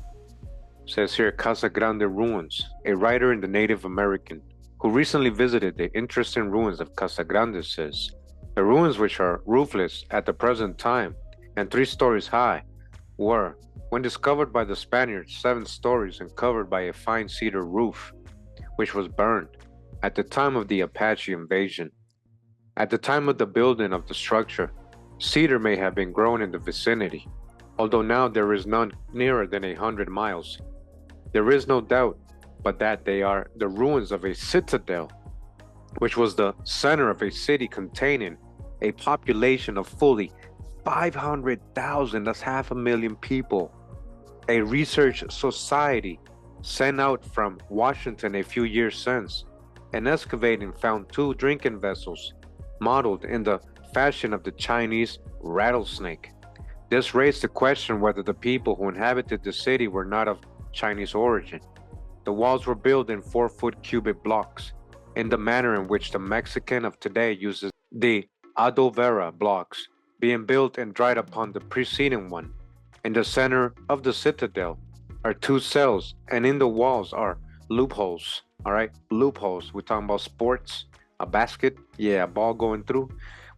says here, Casa Grande ruins. A writer in the Native American who recently visited the interesting ruins of Casa Grande says, the ruins, which are roofless at the present time and 3 stories high, were, when discovered by the Spaniards, 7 stories and covered by a fine cedar roof, which was burned at the time of the Apache invasion. At the time of the building of the structure, cedar may have been grown in the vicinity, although now there is none nearer than 100 miles. There is no doubt but that they are the ruins of a citadel, which was the center of a city containing a population of fully 500,000, that's 500,000 people. A research society sent out from Washington a few years since, and excavating found 2 drinking vessels modeled in the fashion of the Chinese rattlesnake. This raised the question whether the people who inhabited the city were not of Chinese origin. The walls were built in 4-foot cubic blocks, in the manner in which the Mexican of today uses the adovera blocks, being built and dried upon the preceding one. In the center of the citadel are 2 cells, and in the walls are loopholes. All right, loopholes. We're talking about sports. A basket, a ball going through,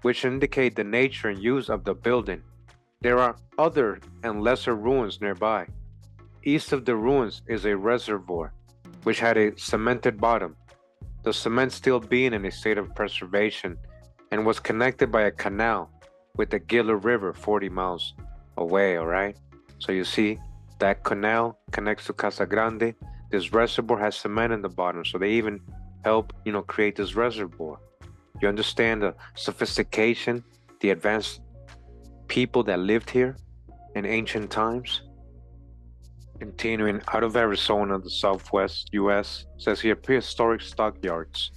which indicate the nature and use of the building. There are other and lesser ruins nearby. East of the ruins is a reservoir, which had a cemented bottom, the cement still being in a state of preservation, and was connected by a canal with the Gila River 40 miles away, all right? So you see that canal connects to Casa Grande. This reservoir has cement in the bottom, so they even help, create this reservoir. You understand the sophistication, the advanced people that lived here in ancient times? Continuing out of Arizona, the southwest U.S., says here prehistoric stockyards.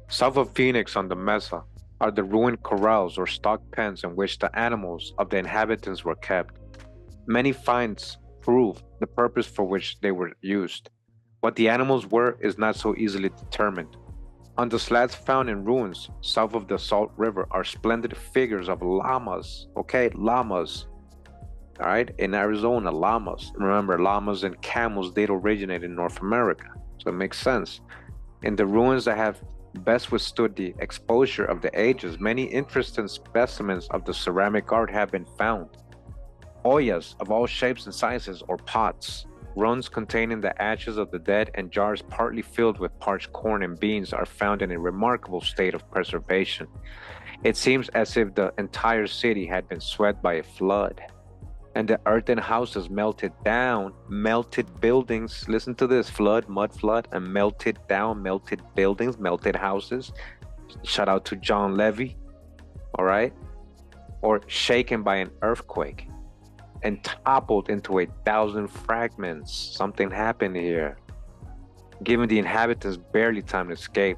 South of Phoenix on the Mesa are the ruined corrals or stock pens in which the animals of the inhabitants were kept. Many finds prove the purpose for which they were used. What the animals were is not so easily determined. On the slats found in ruins south of the Salt River are splendid figures of llamas. Okay, llamas. All right, in Arizona, llamas. Remember, llamas and camels did originate in North America, so it makes sense. In the ruins that have best withstood the exposure of the ages, many interesting specimens of the ceramic art have been found. Ollas of all shapes and sizes, or pots, runs containing the ashes of the dead, and jars partly filled with parched corn and beans are found in a remarkable state of preservation. It seems as if the entire city had been swept by a flood, and the earthen houses melted down, melted buildings. Listen to this: flood, mud flood, and melted down, melted buildings, melted houses. Shout out to John Levy, all right? Or shaken by an earthquake and toppled into 1,000 fragments. Something happened here, giving the inhabitants barely time to escape.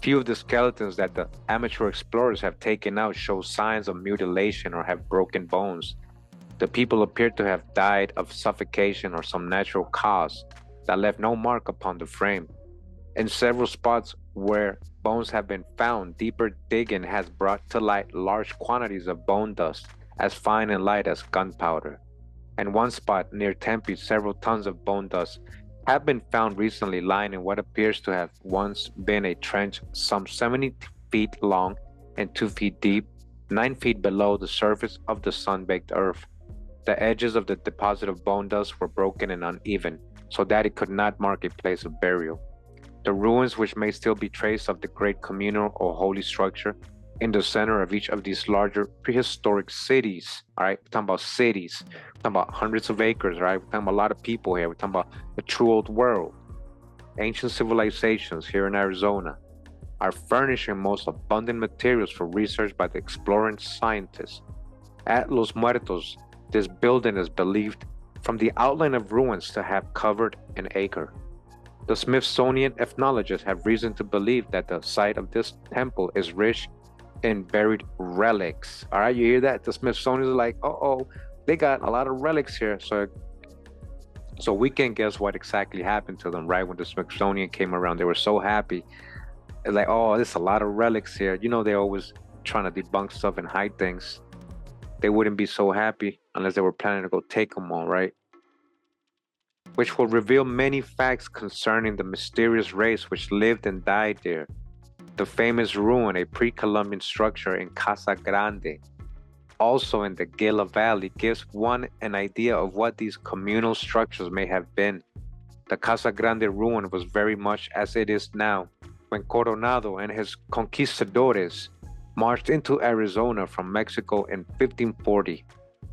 Few of the skeletons that the amateur explorers have taken out show signs of mutilation or have broken bones. The people appear to have died of suffocation or some natural cause that left no mark upon the frame. In several spots where bones have been found, deeper digging has brought to light large quantities of bone dust, as fine and light as gunpowder. In one spot near Tempe, several tons of bone dust have been found recently lying in what appears to have once been a trench some 70 feet long and 2 feet deep, 9 feet below the surface of the sun-baked earth. The edges of the deposit of bone dust were broken and uneven, so that it could not mark a place of burial. The ruins, which may still be traced of the great communal or holy structure in the center of each of these larger prehistoric cities, all right? We're talking about cities, we're talking about hundreds of acres, right? We're talking about a lot of people here. We're talking about the true old world. Ancient civilizations here in Arizona are furnishing most abundant materials for research by the exploring scientists. At Los Muertos, this building is believed from the outline of ruins to have covered an acre. The Smithsonian ethnologists have reason to believe that the site of this temple is rich in buried relics. All right, you hear that? The Smithsonian is like, they got a lot of relics here. So we can guess what exactly happened to them, right? When the Smithsonian came around, they were so happy. It's like, there's a lot of relics here. They're always trying to debunk stuff and hide things. They wouldn't be so happy unless they were planning to go take them all, right? Which will reveal many facts concerning the mysterious race which lived and died there. The famous ruin, a pre-Columbian structure in Casa Grande, also in the Gila Valley, gives one an idea of what these communal structures may have been. The Casa Grande ruin was very much as it is now, when Coronado and his conquistadores marched into Arizona from Mexico in 1540.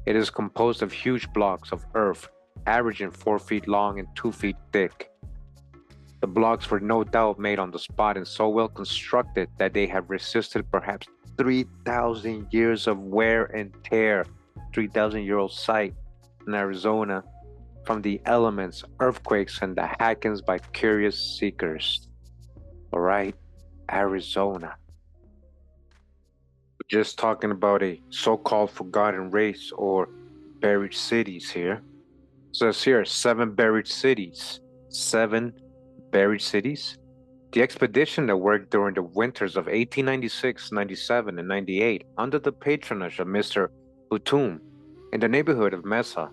It is composed of huge blocks of earth, averaging 4 feet long and 2 feet thick. The blocks were no doubt made on the spot and so well constructed that they have resisted perhaps 3,000 years of wear and tear. 3,000-year-old site in Arizona from the elements, earthquakes, and the hackings by curious seekers. All right, Arizona. Just talking about a so-called forgotten race or buried cities here. So it's here, 7 buried cities. 7 buried cities. The expedition that worked during the winters of 1896, 97, and 98 under the patronage of Mr. Butum in the neighborhood of Mesa,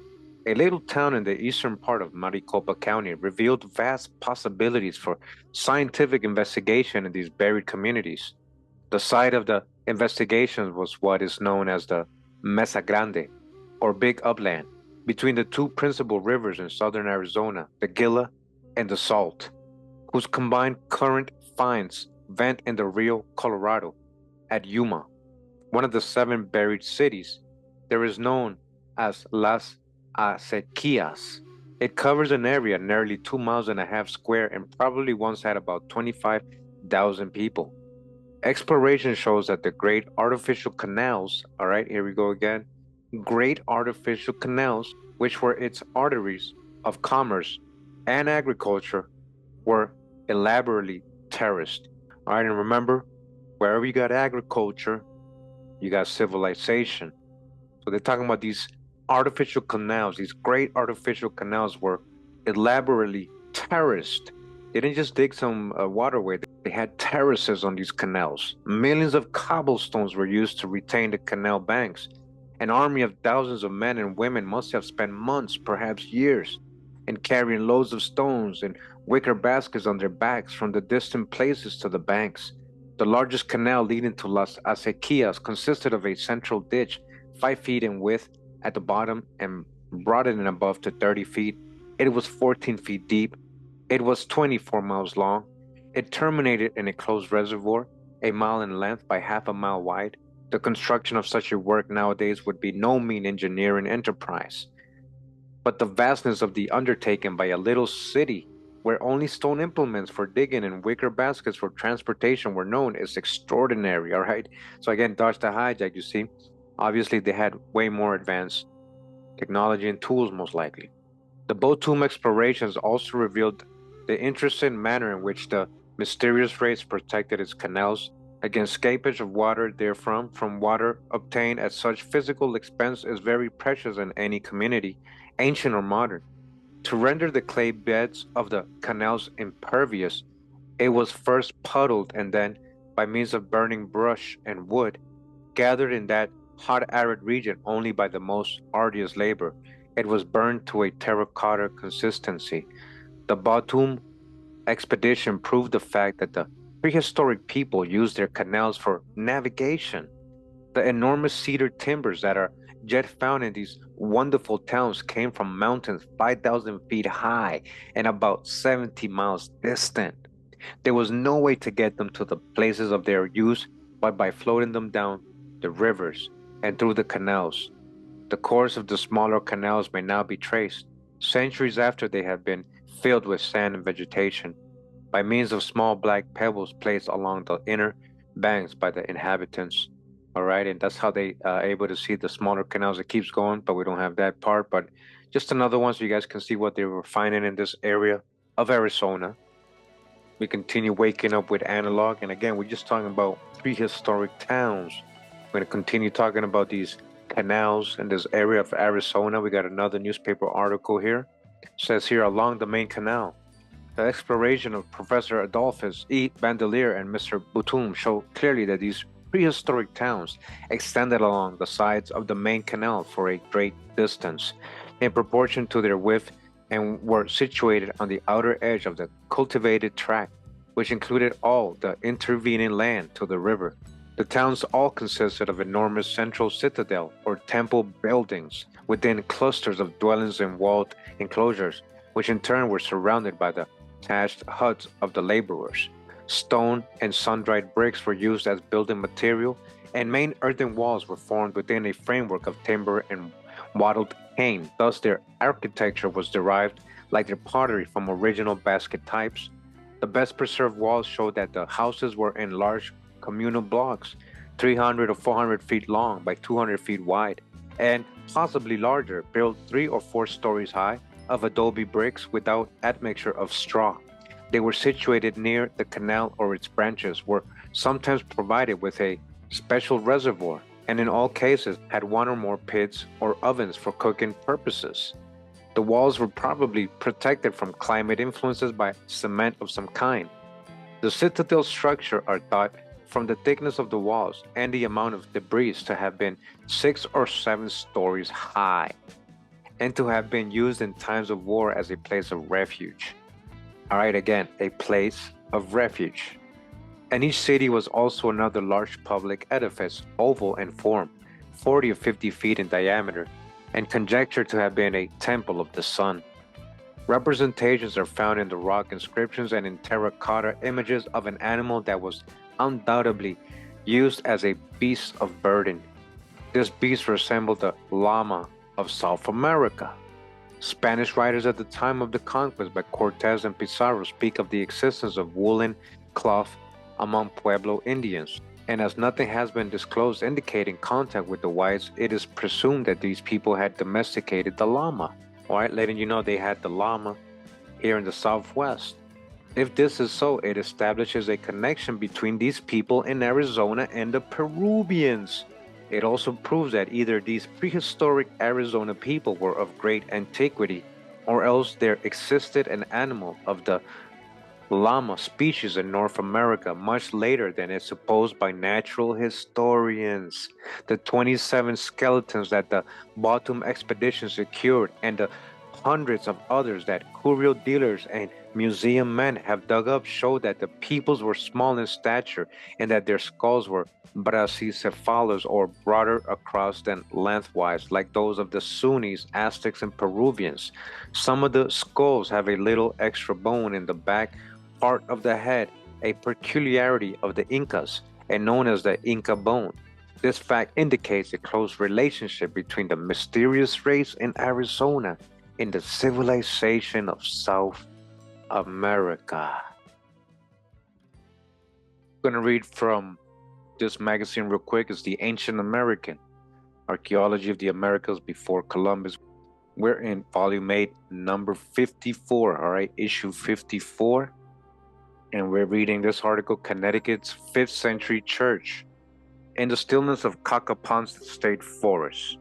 a little town in the eastern part of Maricopa County, revealed vast possibilities for scientific investigation in these buried communities. The site of the investigations was what is known as the Mesa Grande, or Big Upland, between the 2 principal rivers in southern Arizona, the Gila and the Salt, whose combined current finds vent in the Rio Colorado at Yuma. one of the 7 buried cities. There is known as Las Acequias. It covers an area nearly 2.5 miles square and probably once had about 25,000 people. Exploration shows that the great artificial canals, all right, here we go again, great artificial canals, which were its arteries of commerce and agriculture, were elaborately terraced. All right, and remember, wherever you got agriculture, you got civilization. So they're talking about these artificial canals. These great artificial canals were elaborately terraced. They didn't just dig some waterway. They had terraces on these canals. Millions of cobblestones were used to retain the canal banks. An army of thousands of men and women must have spent months, perhaps years, in carrying loads of stones and wicker baskets on their backs from the distant places to the banks. The largest canal leading to Las Acequias consisted of a central ditch, 5 feet in width at the bottom and broadening above to 30 feet. It was 14 feet deep. It was 24 miles long. It terminated in a closed reservoir, 1 mile in length by half a mile wide. The construction of such a work nowadays would be no mean engineering enterprise. But the vastness of the undertaking by a little city where only stone implements for digging and wicker baskets for transportation were known is extraordinary, all right? So again, dodge the hijack, you see. Obviously, they had way more advanced technology and tools, most likely. The Botum explorations also revealed the interesting manner in which the mysterious race protected its canals against escapage of water therefrom. From water obtained at such physical expense is very precious in any community, ancient or modern. To render the clay beds of the canals impervious, it was first puddled and then, by means of burning brush and wood, gathered in that hot arid region only by the most arduous labor, it was burned to a terracotta consistency. The Botum expedition proved the fact that the prehistoric people used their canals for navigation. The enormous cedar timbers that are yet found in these wonderful towns came from mountains 5,000 feet high and about 70 miles distant. There was no way to get them to the places of their use but by floating them down the rivers and through the canals. The course of the smaller canals may now be traced, centuries after they have been filled with sand and vegetation, by means of small black pebbles placed along the inner banks by the inhabitants. All right, and that's how they are able to see the smaller canals. It keeps going, but we don't have that part. But just another one so you guys can see what they were finding in this area of Arizona. We continue waking up with analog, and again, we're just talking about prehistoric towns. We're going to continue talking about these canals in this area of Arizona. We got another newspaper article here. It says here, along the main canal, the exploration of Professor Adolphus E. Bandelier and Mr. Botum show clearly that these prehistoric towns extended along the sides of the main canal for a great distance in proportion to their width and were situated on the outer edge of the cultivated tract, which included all the intervening land to the river. The towns all consisted of enormous central citadel or temple buildings within clusters of dwellings and walled enclosures, which in turn were surrounded by the thatched huts of the laborers. Stone and sun-dried bricks were used as building material, and main earthen walls were formed within a framework of timber and wattled cane. Thus, their architecture was derived, like their pottery, from original basket types. The best preserved walls show that the houses were in large communal blocks, 300 or 400 feet long by 200 feet wide, and possibly larger, built 3 or 4 stories high, of adobe bricks without admixture of straw. They were situated near the canal or its branches, were sometimes provided with a special reservoir, and in all cases had 1 or more pits or ovens for cooking purposes. The walls were probably protected from climate influences by cement of some kind. The citadel structure are thought, from the thickness of the walls and the amount of debris, to have been 6 or 7 stories high, and to have been used in times of war as a place of refuge. All right, again, a place of refuge. And each city was also another large public edifice, oval in form, 40 or 50 feet in diameter, and conjectured to have been a temple of the sun. Representations are found in the rock inscriptions and in terracotta images of an animal that was undoubtedly used as a beast of burden. This beast resembled the llama of South America. Spanish writers at the time of the conquest by Cortez and Pizarro speak of the existence of woolen cloth among Pueblo Indians, and as nothing has been disclosed indicating contact with the whites, it is presumed that these people had domesticated the llama. Alright, letting you know they had the llama here in the Southwest. If this is so, it establishes a connection between these people in Arizona and the Peruvians. It also proves that either these prehistoric Arizona people were of great antiquity, or else there existed an animal of the llama species in North America much later than is supposed by natural historians. The 27 skeletons that the Batum expedition secured and the hundreds of others that curio dealers and museum men have dug up show that the peoples were small in stature and that their skulls were brachycephalous or broader across than lengthwise, like those of the Sunnis, Aztecs, and Peruvians. Some of the skulls have a little extra bone in the back part of the head, a peculiarity of the Incas and known as the Inca bone. This fact indicates a close relationship between the mysterious race in Arizona and the civilization of South America. I'm going to read from this magazine real quick. It's the Ancient American, Archaeology of the Americas Before Columbus. We're in volume 8, number 54, all right, issue 54. And we're reading this article, Connecticut's 5th Century Church. In the stillness of Cacapons State Forest,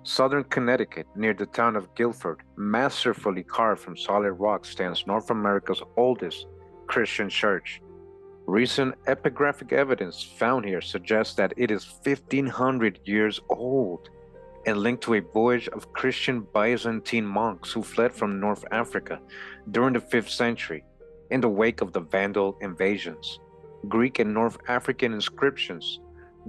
southern Connecticut, near the town of Guilford, masterfully carved from solid rock, stands North America's oldest Christian church. Recent epigraphic evidence found here suggests that it is 1,500 years old and linked to a voyage of Christian Byzantine monks who fled from North Africa during the 5th century in the wake of the Vandal invasions. Greek and North African inscriptions,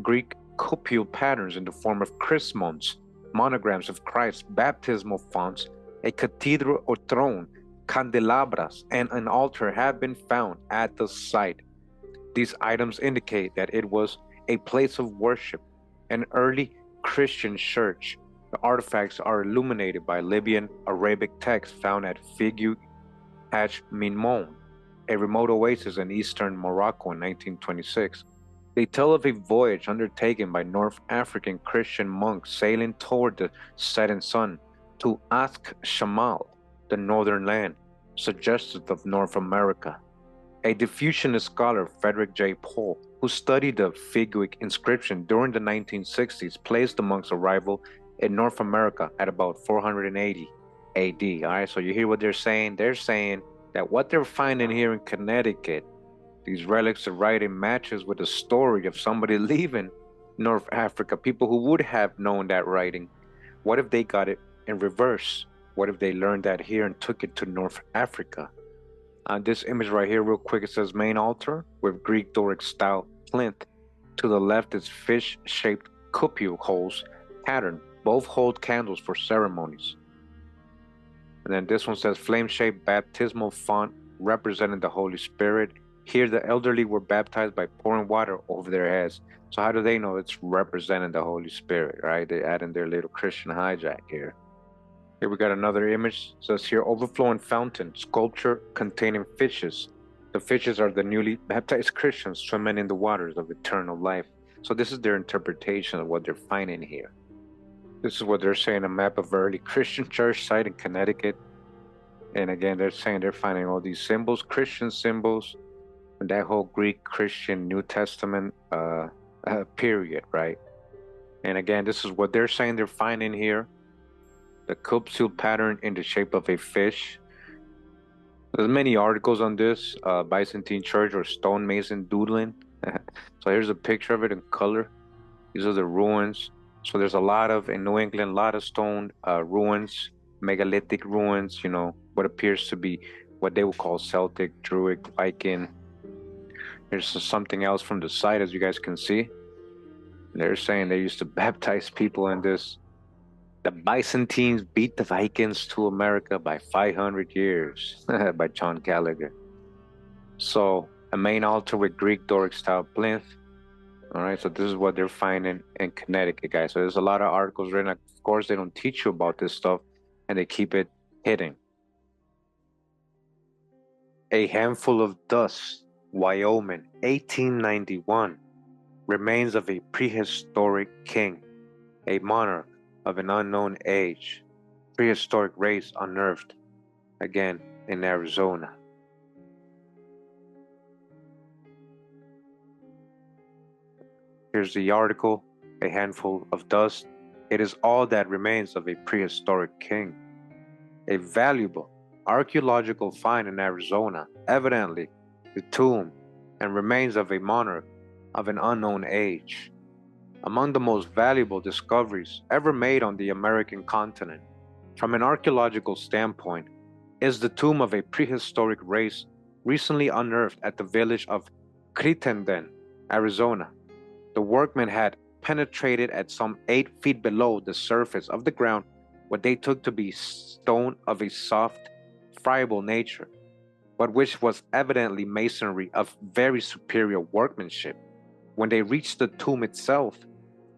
Greek copio patterns in the form of chrismons, monograms of Christ, baptismal fonts, a cathedral or throne, candelabras, and an altar have been found at the site. These items indicate that it was a place of worship, an early Christian church. The artifacts are illuminated by Libyan Arabic texts found at Figu Haj Minmon, a remote oasis in eastern Morocco in 1926. They tell of a voyage undertaken by North African Christian monks sailing toward the setting sun to Ask Shamal, the northern land, suggestive of North America. A diffusionist scholar, Frederick J. Pohl, who studied the Figuic inscription during the 1960s, placed the monks' arrival in North America at about 480 AD. All right, so you hear what they're saying? They're saying that what they're finding here in Connecticut, these relics of writing, matches with the story of somebody leaving North Africa, people who would have known that writing. What if they got it in reverse? What if they learned that here and took it to North Africa? This image right here, real quick, it says main altar with Greek Doric style plinth. To the left is fish-shaped cupule holes pattern. Both hold candles for ceremonies. And then this one says flame-shaped baptismal font representing the Holy Spirit. Here the elderly were baptized by pouring water over their heads. So how do they know it's representing the Holy Spirit, right? They add in their little Christian hijack here. Here we got another image. It says here, overflowing fountain, sculpture containing fishes. The fishes are the newly baptized Christians swimming in the waters of eternal life. So this is their interpretation of what they're finding here. This is what they're saying, a map of early Christian church site in Connecticut. And again, they're saying they're finding all these symbols, Christian symbols, and that whole Greek Christian New Testament period, right? And again, this is what they're saying they're finding here. The capsule pattern in the shape of a fish. There's many articles on this, Byzantine church or stonemason doodling. So here's a picture of it in color. These are the ruins. So there's a lot of, in New England, a lot of stone ruins, megalithic ruins, you know, what appears to be what they would call Celtic, Druid, Viking. There's something else from the site, as you guys can see. They're saying they used to baptize people in this. The Byzantines beat the Vikings to America by 500 years, by John Gallagher. So a main altar with Greek Doric style plinth. All right, so this is what they're finding in Connecticut, guys. So there's a lot of articles written. Of course, they don't teach you about this stuff, and they keep it hidden. A handful of dust, Wyoming, 1891. Remains of a prehistoric king, a monarch of an unknown age. Prehistoric race unearthed, again in Arizona. Here's the article, a handful of dust. It is all that remains of a prehistoric king. A valuable archaeological find in Arizona, evidently the tomb and remains of a monarch of an unknown age. Among the most valuable discoveries ever made on the American continent, from an archaeological standpoint, is the tomb of a prehistoric race recently unearthed at the village of Crittenden, Arizona. The workmen had penetrated at some 8 feet below the surface of the ground what they took to be stone of a soft, friable nature, but which was evidently masonry of very superior workmanship. When they reached the tomb itself,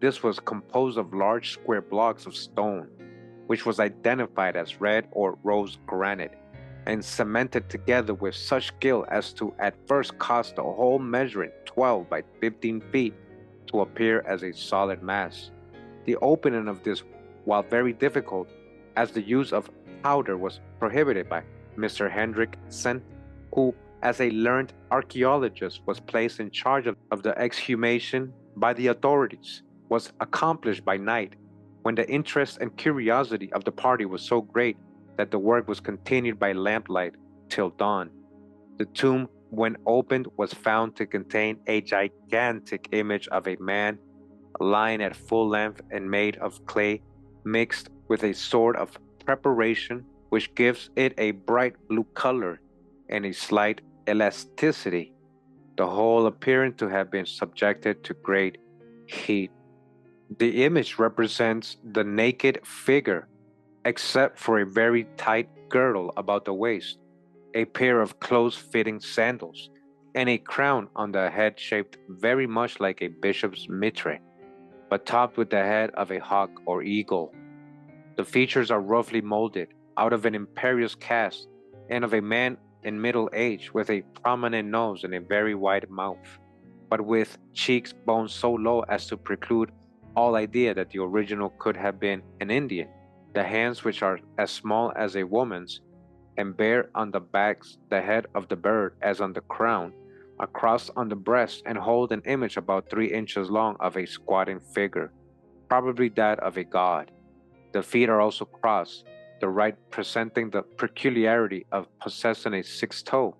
this was composed of large square blocks of stone, which was identified as red or rose granite, and cemented together with such skill as to at first cause the whole measuring 12 by 15 feet to appear as a solid mass. The opening of this, while very difficult, as the use of powder was prohibited by Mr. Hendrickson, who, as a learned archaeologist, was placed in charge of the exhumation by the authorities, was accomplished by night, when the interest and curiosity of the party was so great that the work was continued by lamplight till dawn. The tomb, when opened, was found to contain a gigantic image of a man lying at full length and made of clay mixed with a sort of preparation which gives it a bright blue color and a slight elasticity, the whole appearing to have been subjected to great heat. The image represents the naked figure, except for a very tight girdle about the waist, a pair of close-fitting sandals, and a crown on the head shaped very much like a bishop's mitre, but topped with the head of a hawk or eagle. The features are roughly molded out of an imperious cast and of a man in middle age with a prominent nose and a very wide mouth, but with cheeks boned so low as to preclude all idea that the original could have been an Indian. The hands, which are as small as a woman's, and bear on the backs the head of the bird as on the crown, are crossed on the breast and hold an image about 3 inches long of a squatting figure, probably that of a god. The feet are also crossed, the right presenting the peculiarity of possessing a 6th toe,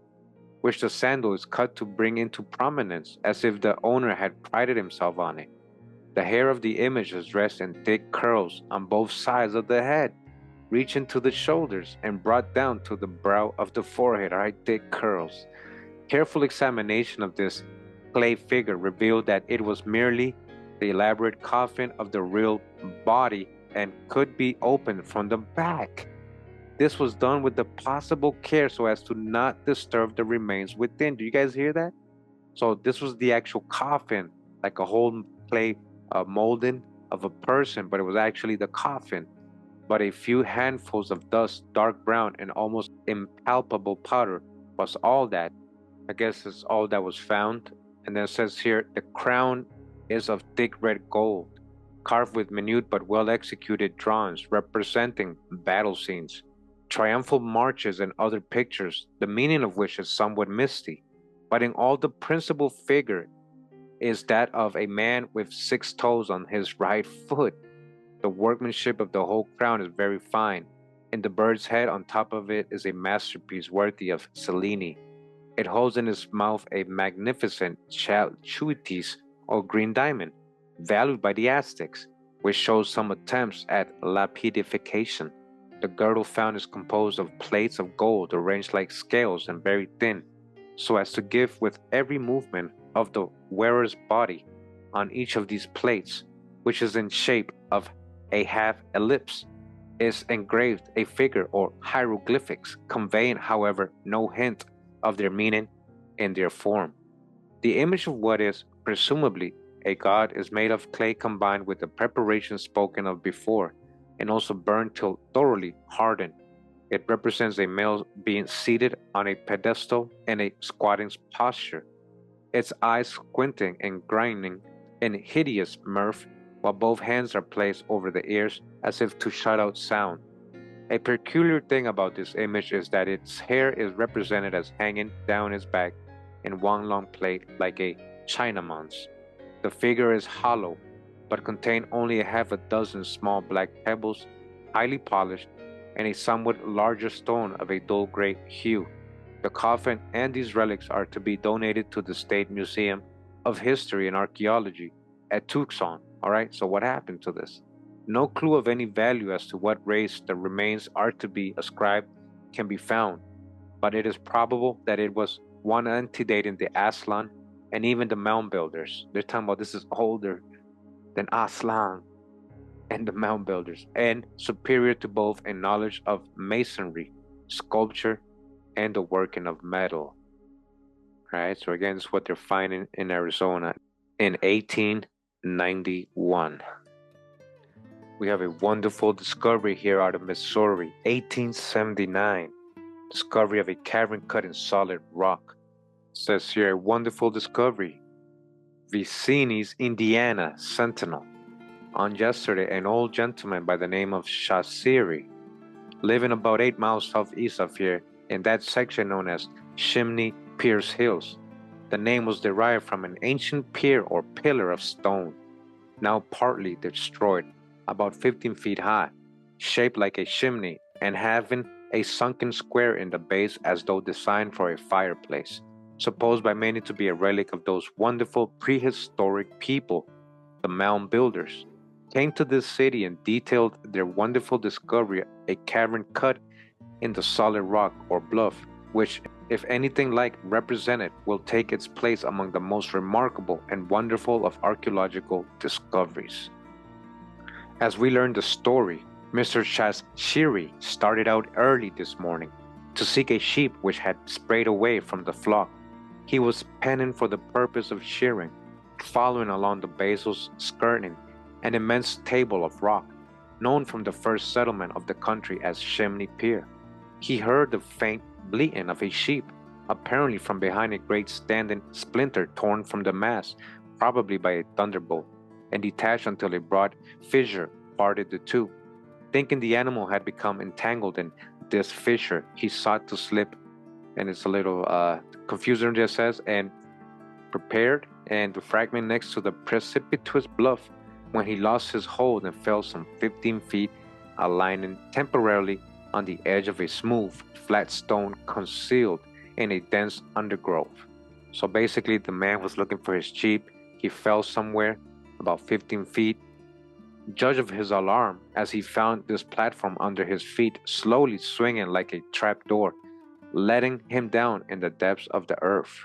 which the sandal is cut to bring into prominence as if the owner had prided himself on it. The hair of the image is dressed in thick curls on both sides of the head, reaching to the shoulders and brought down to the brow of the forehead are thick curls. Careful examination of this clay figure revealed that it was merely the elaborate coffin of the real body and could be opened from the back. This was done with the possible care so as to not disturb the remains within. Do you guys hear that? So this was the actual coffin, like a whole clay molding of a person, but it was actually the coffin. But a few handfuls of dust, dark brown and almost impalpable powder was all that. I guess it's all that was found. And then it says here, the crown is of thick red gold, carved with minute but well executed drawings representing battle scenes, triumphal marches and other pictures, the meaning of which is somewhat misty. But in all, the principal figure is that of a man with 6 toes on his right foot. The workmanship of the whole crown is very fine, and the bird's head on top of it is a masterpiece worthy of Cellini. It holds in its mouth a magnificent chalchuitis or green diamond, valued by the Aztecs, which shows some attempts at lapidification. The girdle found is composed of plates of gold arranged like scales and very thin, so as to give with every movement of the wearer's body on each of these plates, which is in shape of a half ellipse, is engraved a figure or hieroglyphics, conveying, however, no hint of their meaning in their form. The image of what is, presumably, a god, is made of clay combined with the preparation spoken of before, and also burned till thoroughly hardened. It represents a male being seated on a pedestal in a squatting posture, its eyes squinting and grinding in hideous mirth, while both hands are placed over the ears as if to shut out sound. A peculiar thing about this image is that its hair is represented as hanging down its back in one long plait like a Chinaman's. The figure is hollow, but contains only a half a dozen small black pebbles, highly polished, and a somewhat larger stone of a dull gray hue. The coffin and these relics are to be donated to the State Museum of History and Archaeology at Tucson. Alright, so what happened to this? No clue of any value as to what race the remains are to be ascribed can be found, but it is probable that it was one antedating the Aslan and even the mound builders. They're talking about this is older than Aslan and the mound builders, and superior to both in knowledge of masonry, sculpture, and the working of metal. Right, so again, this is what they're finding in Arizona in 1891. We have a wonderful discovery here out of Missouri, 1879. Discovery of a cavern cut in solid rock. It says here, a wonderful discovery. Vicini's Indiana Sentinel. On yesterday, an old gentleman by the name of Shasiri, living about 8 miles southeast of here, in that section known as Chimney Pierce Hills. The name was derived from an ancient pier or pillar of stone, now partly destroyed, about 15 feet high, shaped like a chimney and having a sunken square in the base as though designed for a fireplace, supposed by many to be a relic of those wonderful prehistoric people, the mound builders, came to this city and detailed their wonderful discovery, a cavern cut in the solid rock or bluff, which, if anything like represented, will take its place among the most remarkable and wonderful of archaeological discoveries. As we learn the story, Mr. Shashiri started out early this morning to seek a sheep which had strayed away from the flock. He was penning for the purpose of shearing, following along the basil's skirting an immense table of rock, known from the first settlement of the country as Chimney Pier. He heard the faint bleating of a sheep, apparently from behind a great standing splinter torn from the mast, probably by a thunderbolt, and detached until a broad fissure parted the two. Thinking the animal had become entangled in this fissure, he sought to slip, and it's a little confusing, just says, and prepared, and the fragment next to the precipitous bluff, when he lost his hold and fell some 15 feet, aligning temporarily on the edge of a smooth, flat stone concealed in a dense undergrowth. So basically, the man was looking for his sheep. He fell somewhere about 15 feet. Judge of his alarm as he found this platform under his feet slowly swinging like a trapdoor, letting him down in the depths of the earth.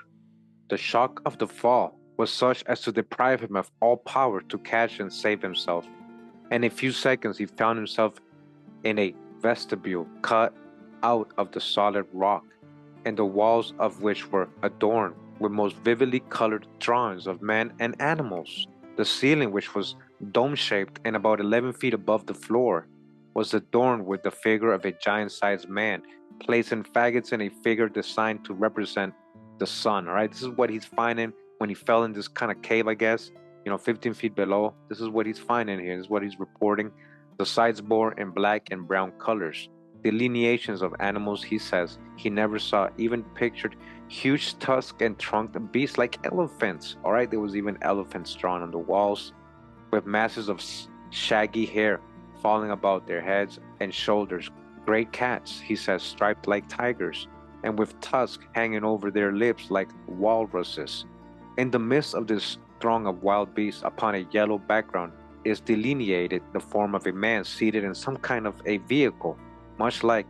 The shock of the fall was such as to deprive him of all power to catch and save himself. In a few seconds he found himself in a vestibule cut out of the solid rock, and the walls of which were adorned with most vividly colored drawings of men and animals. The ceiling, which was dome-shaped and about 11 feet above the floor, was adorned with the figure of a giant-sized man, placing faggots in a figure designed to represent the sun. All right, this is what he's finding when he fell in this kind of cave, I guess, 15 feet below. This is what he's finding here. This is what he's reporting. The sides bore in black and brown colors. Delineations of animals, he says, he never saw, even pictured huge tusked and trunked beasts like elephants. All right, there was even elephants drawn on the walls, with masses of shaggy hair falling about their heads and shoulders. Great cats, he says, striped like tigers, and with tusks hanging over their lips like walruses. In the midst of this throng of wild beasts, upon a yellow background, is delineated the form of a man seated in some kind of a vehicle, much like,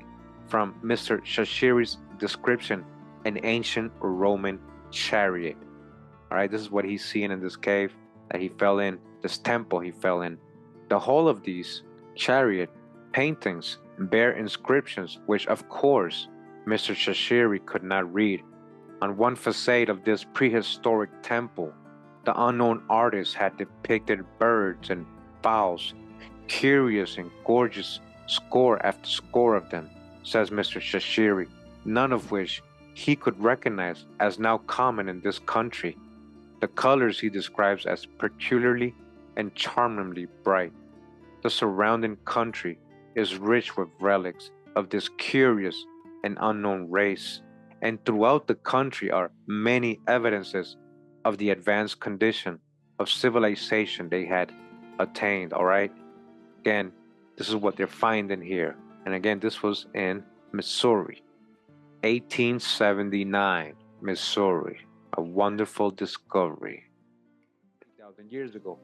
from Mr. Shashiri's description, an ancient Roman chariot. All right, this is what he's seeing in this cave that he fell in, this temple he fell in. The whole of these chariot paintings bear inscriptions which, of course, Mr. Shashiri could not read. On one facade of this prehistoric temple, The unknown artist had depicted birds and fowls, curious and gorgeous, score after score of them, says Mr. Shashiri, none of which he could recognize as now common in this country. The colors he describes as peculiarly and charmingly bright. The surrounding country is rich with relics of this curious and unknown race, and throughout the country are many evidences of the advanced condition of civilization they had attained, all right? Again, this is what they're finding here. And again, this was in Missouri, 1879, Missouri. A wonderful discovery. 2,000 years ago.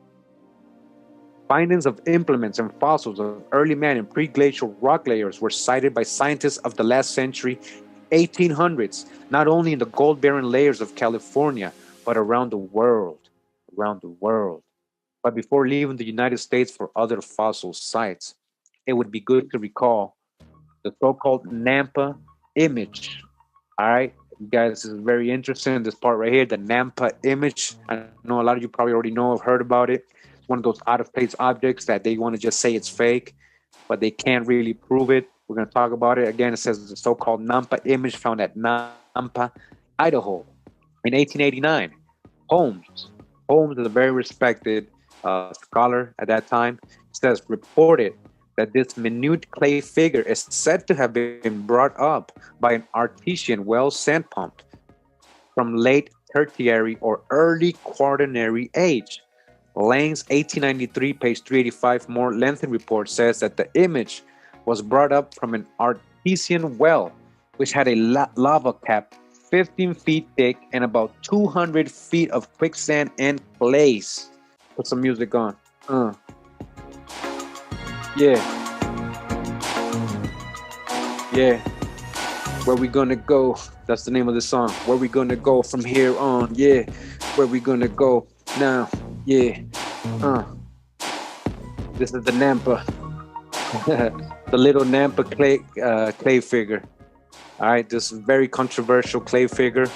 Findings of implements and fossils of early man in pre-glacial rock layers were cited by scientists of the last century, 1800s, not only in the gold-bearing layers of California, but around the world. Around the world. But before leaving the United States for other fossil sites, it would be good to recall the so-called Nampa image. All right, you guys, this is very interesting. This part right here, the Nampa image. I know a lot of you probably already know, have heard about it. It's one of those out-of-place objects that they want to just say it's fake, but they can't really prove it. We're going to talk about it. Again, it says the so-called Nampa image found at Nampa, Idaho in 1889. Holmes is a very respected scholar at that time, says reported that this minute clay figure is said to have been brought up by an artesian well sand pump from late tertiary or early quaternary age. Lane's 1893, page 385, more lengthy report says that the image was brought up from an artesian well, which had a lava cap 15 feet thick and about 200 feet of quicksand and clays. Put some music on. Yeah. Where we gonna go? That's the name of the song. Where we gonna go from here on? Yeah. Where we gonna go now? Yeah. This is the Nampa. The little Nampa clay figure. All right, this is very controversial clay figure.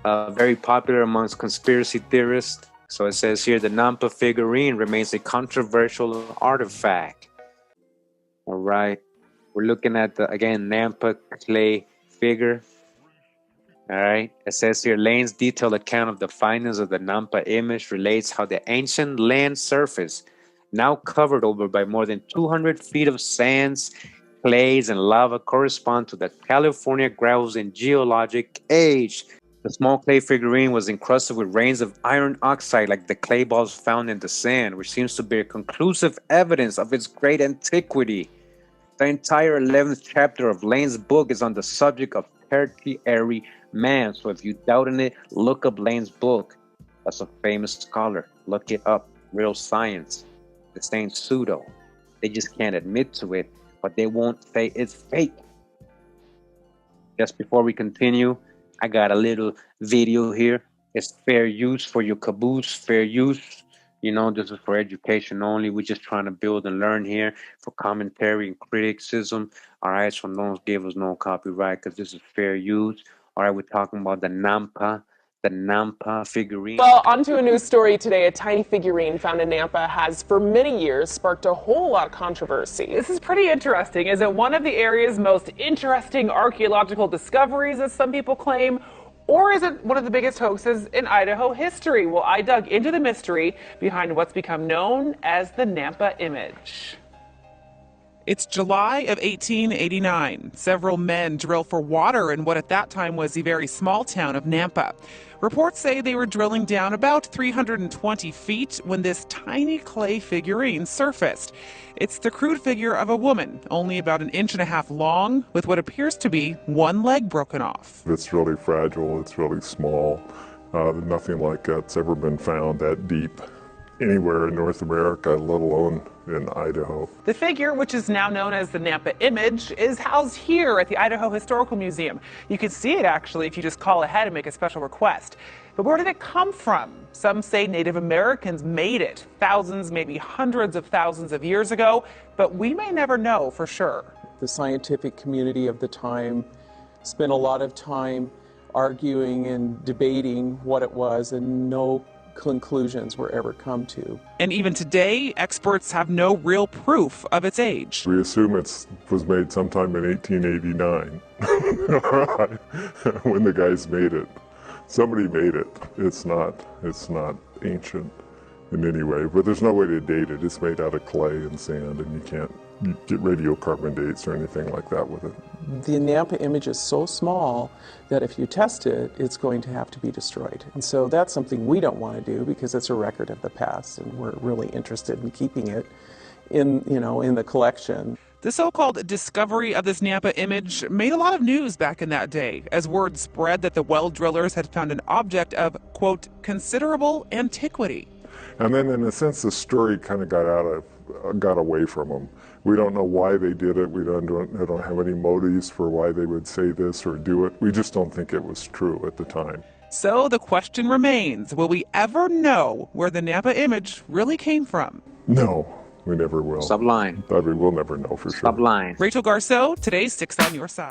Very popular amongst conspiracy theorists. So it says here, the Nampa figurine remains a controversial artifact. All right. We're looking at the, again, Nampa clay figure. All right. It says here, Lane's detailed account of the findings of the Nampa image relates how the ancient land surface, now covered over by more than 200 feet of sands, clays, and lava, correspond to the California gravels in geologic age. The small clay figurine was encrusted with rains of iron oxide like the clay balls found in the sand, which seems to bear conclusive evidence of its great antiquity. The entire 11th chapter of Lane's book is on the subject of tertiary man, so if you doubt in it, look up Lane's book. That's a famous scholar. Look it up. Real science. This ain't pseudo. They just can't admit to it, but they won't say it's fake. Just before we continue, I got a little video here. It's fair use for your caboose, fair use. You know, this is for education only. We're just trying to build and learn here for commentary and criticism. All right, so don't give us no copyright because this is fair use. All right, we're talking about the Nampa figurine. Well, on to a news story today. A tiny figurine found in Nampa has for many years sparked a whole lot of controversy. This is pretty interesting. Is it one of the area's most interesting archaeological discoveries, as some people claim? Or is it one of the biggest hoaxes in Idaho history? Well, I dug into the mystery behind what's become known as the Nampa image. It's July of 1889. Several men drill for water in what at that time was the very small town of Nampa. Reports say they were drilling down about 320 feet when this tiny clay figurine surfaced. It's the crude figure of a woman, only about 1.5 inches long, with what appears to be one leg broken off. It's really fragile, it's really small. Nothing like that's ever been found that deep anywhere in North America, let alone in Idaho. The figure, which is now known as the Nampa image, is housed here at the Idaho Historical Museum. You can see it actually if you just call ahead and make a special request. But where did it come from? Some say Native Americans made it thousands, maybe hundreds of thousands of years ago, but we may never know for sure. The scientific community of the time spent a lot of time arguing and debating what it was, and no conclusions were ever come to. And even today, experts have no real proof of its age. We assume it was made sometime in 1889 when the guys made it. Somebody made it. It's not ancient in any way, but there's no way to date it. It's made out of clay and sand, and you can't get radiocarbon dates or anything like that with it. The Nampa image is so small that if you test it, it's going to have to be destroyed. And so that's something we don't want to do because it's a record of the past, and we're really interested in keeping it in the collection. The so-called discovery of this Nampa image made a lot of news back in that day, as word spread that the well drillers had found an object of, quote, considerable antiquity. And then in a sense, the story kind of got away from them. We don't know why they did it. We don't have any motives for why they would say this or do it. We just don't think it was true at the time. So the question remains, will we ever know where the Nampa image really came from? No. We never will. Stop lying. I mean, we'll never know for sure. Stop lying. Rachel Garceau, today's 6 on Your Side.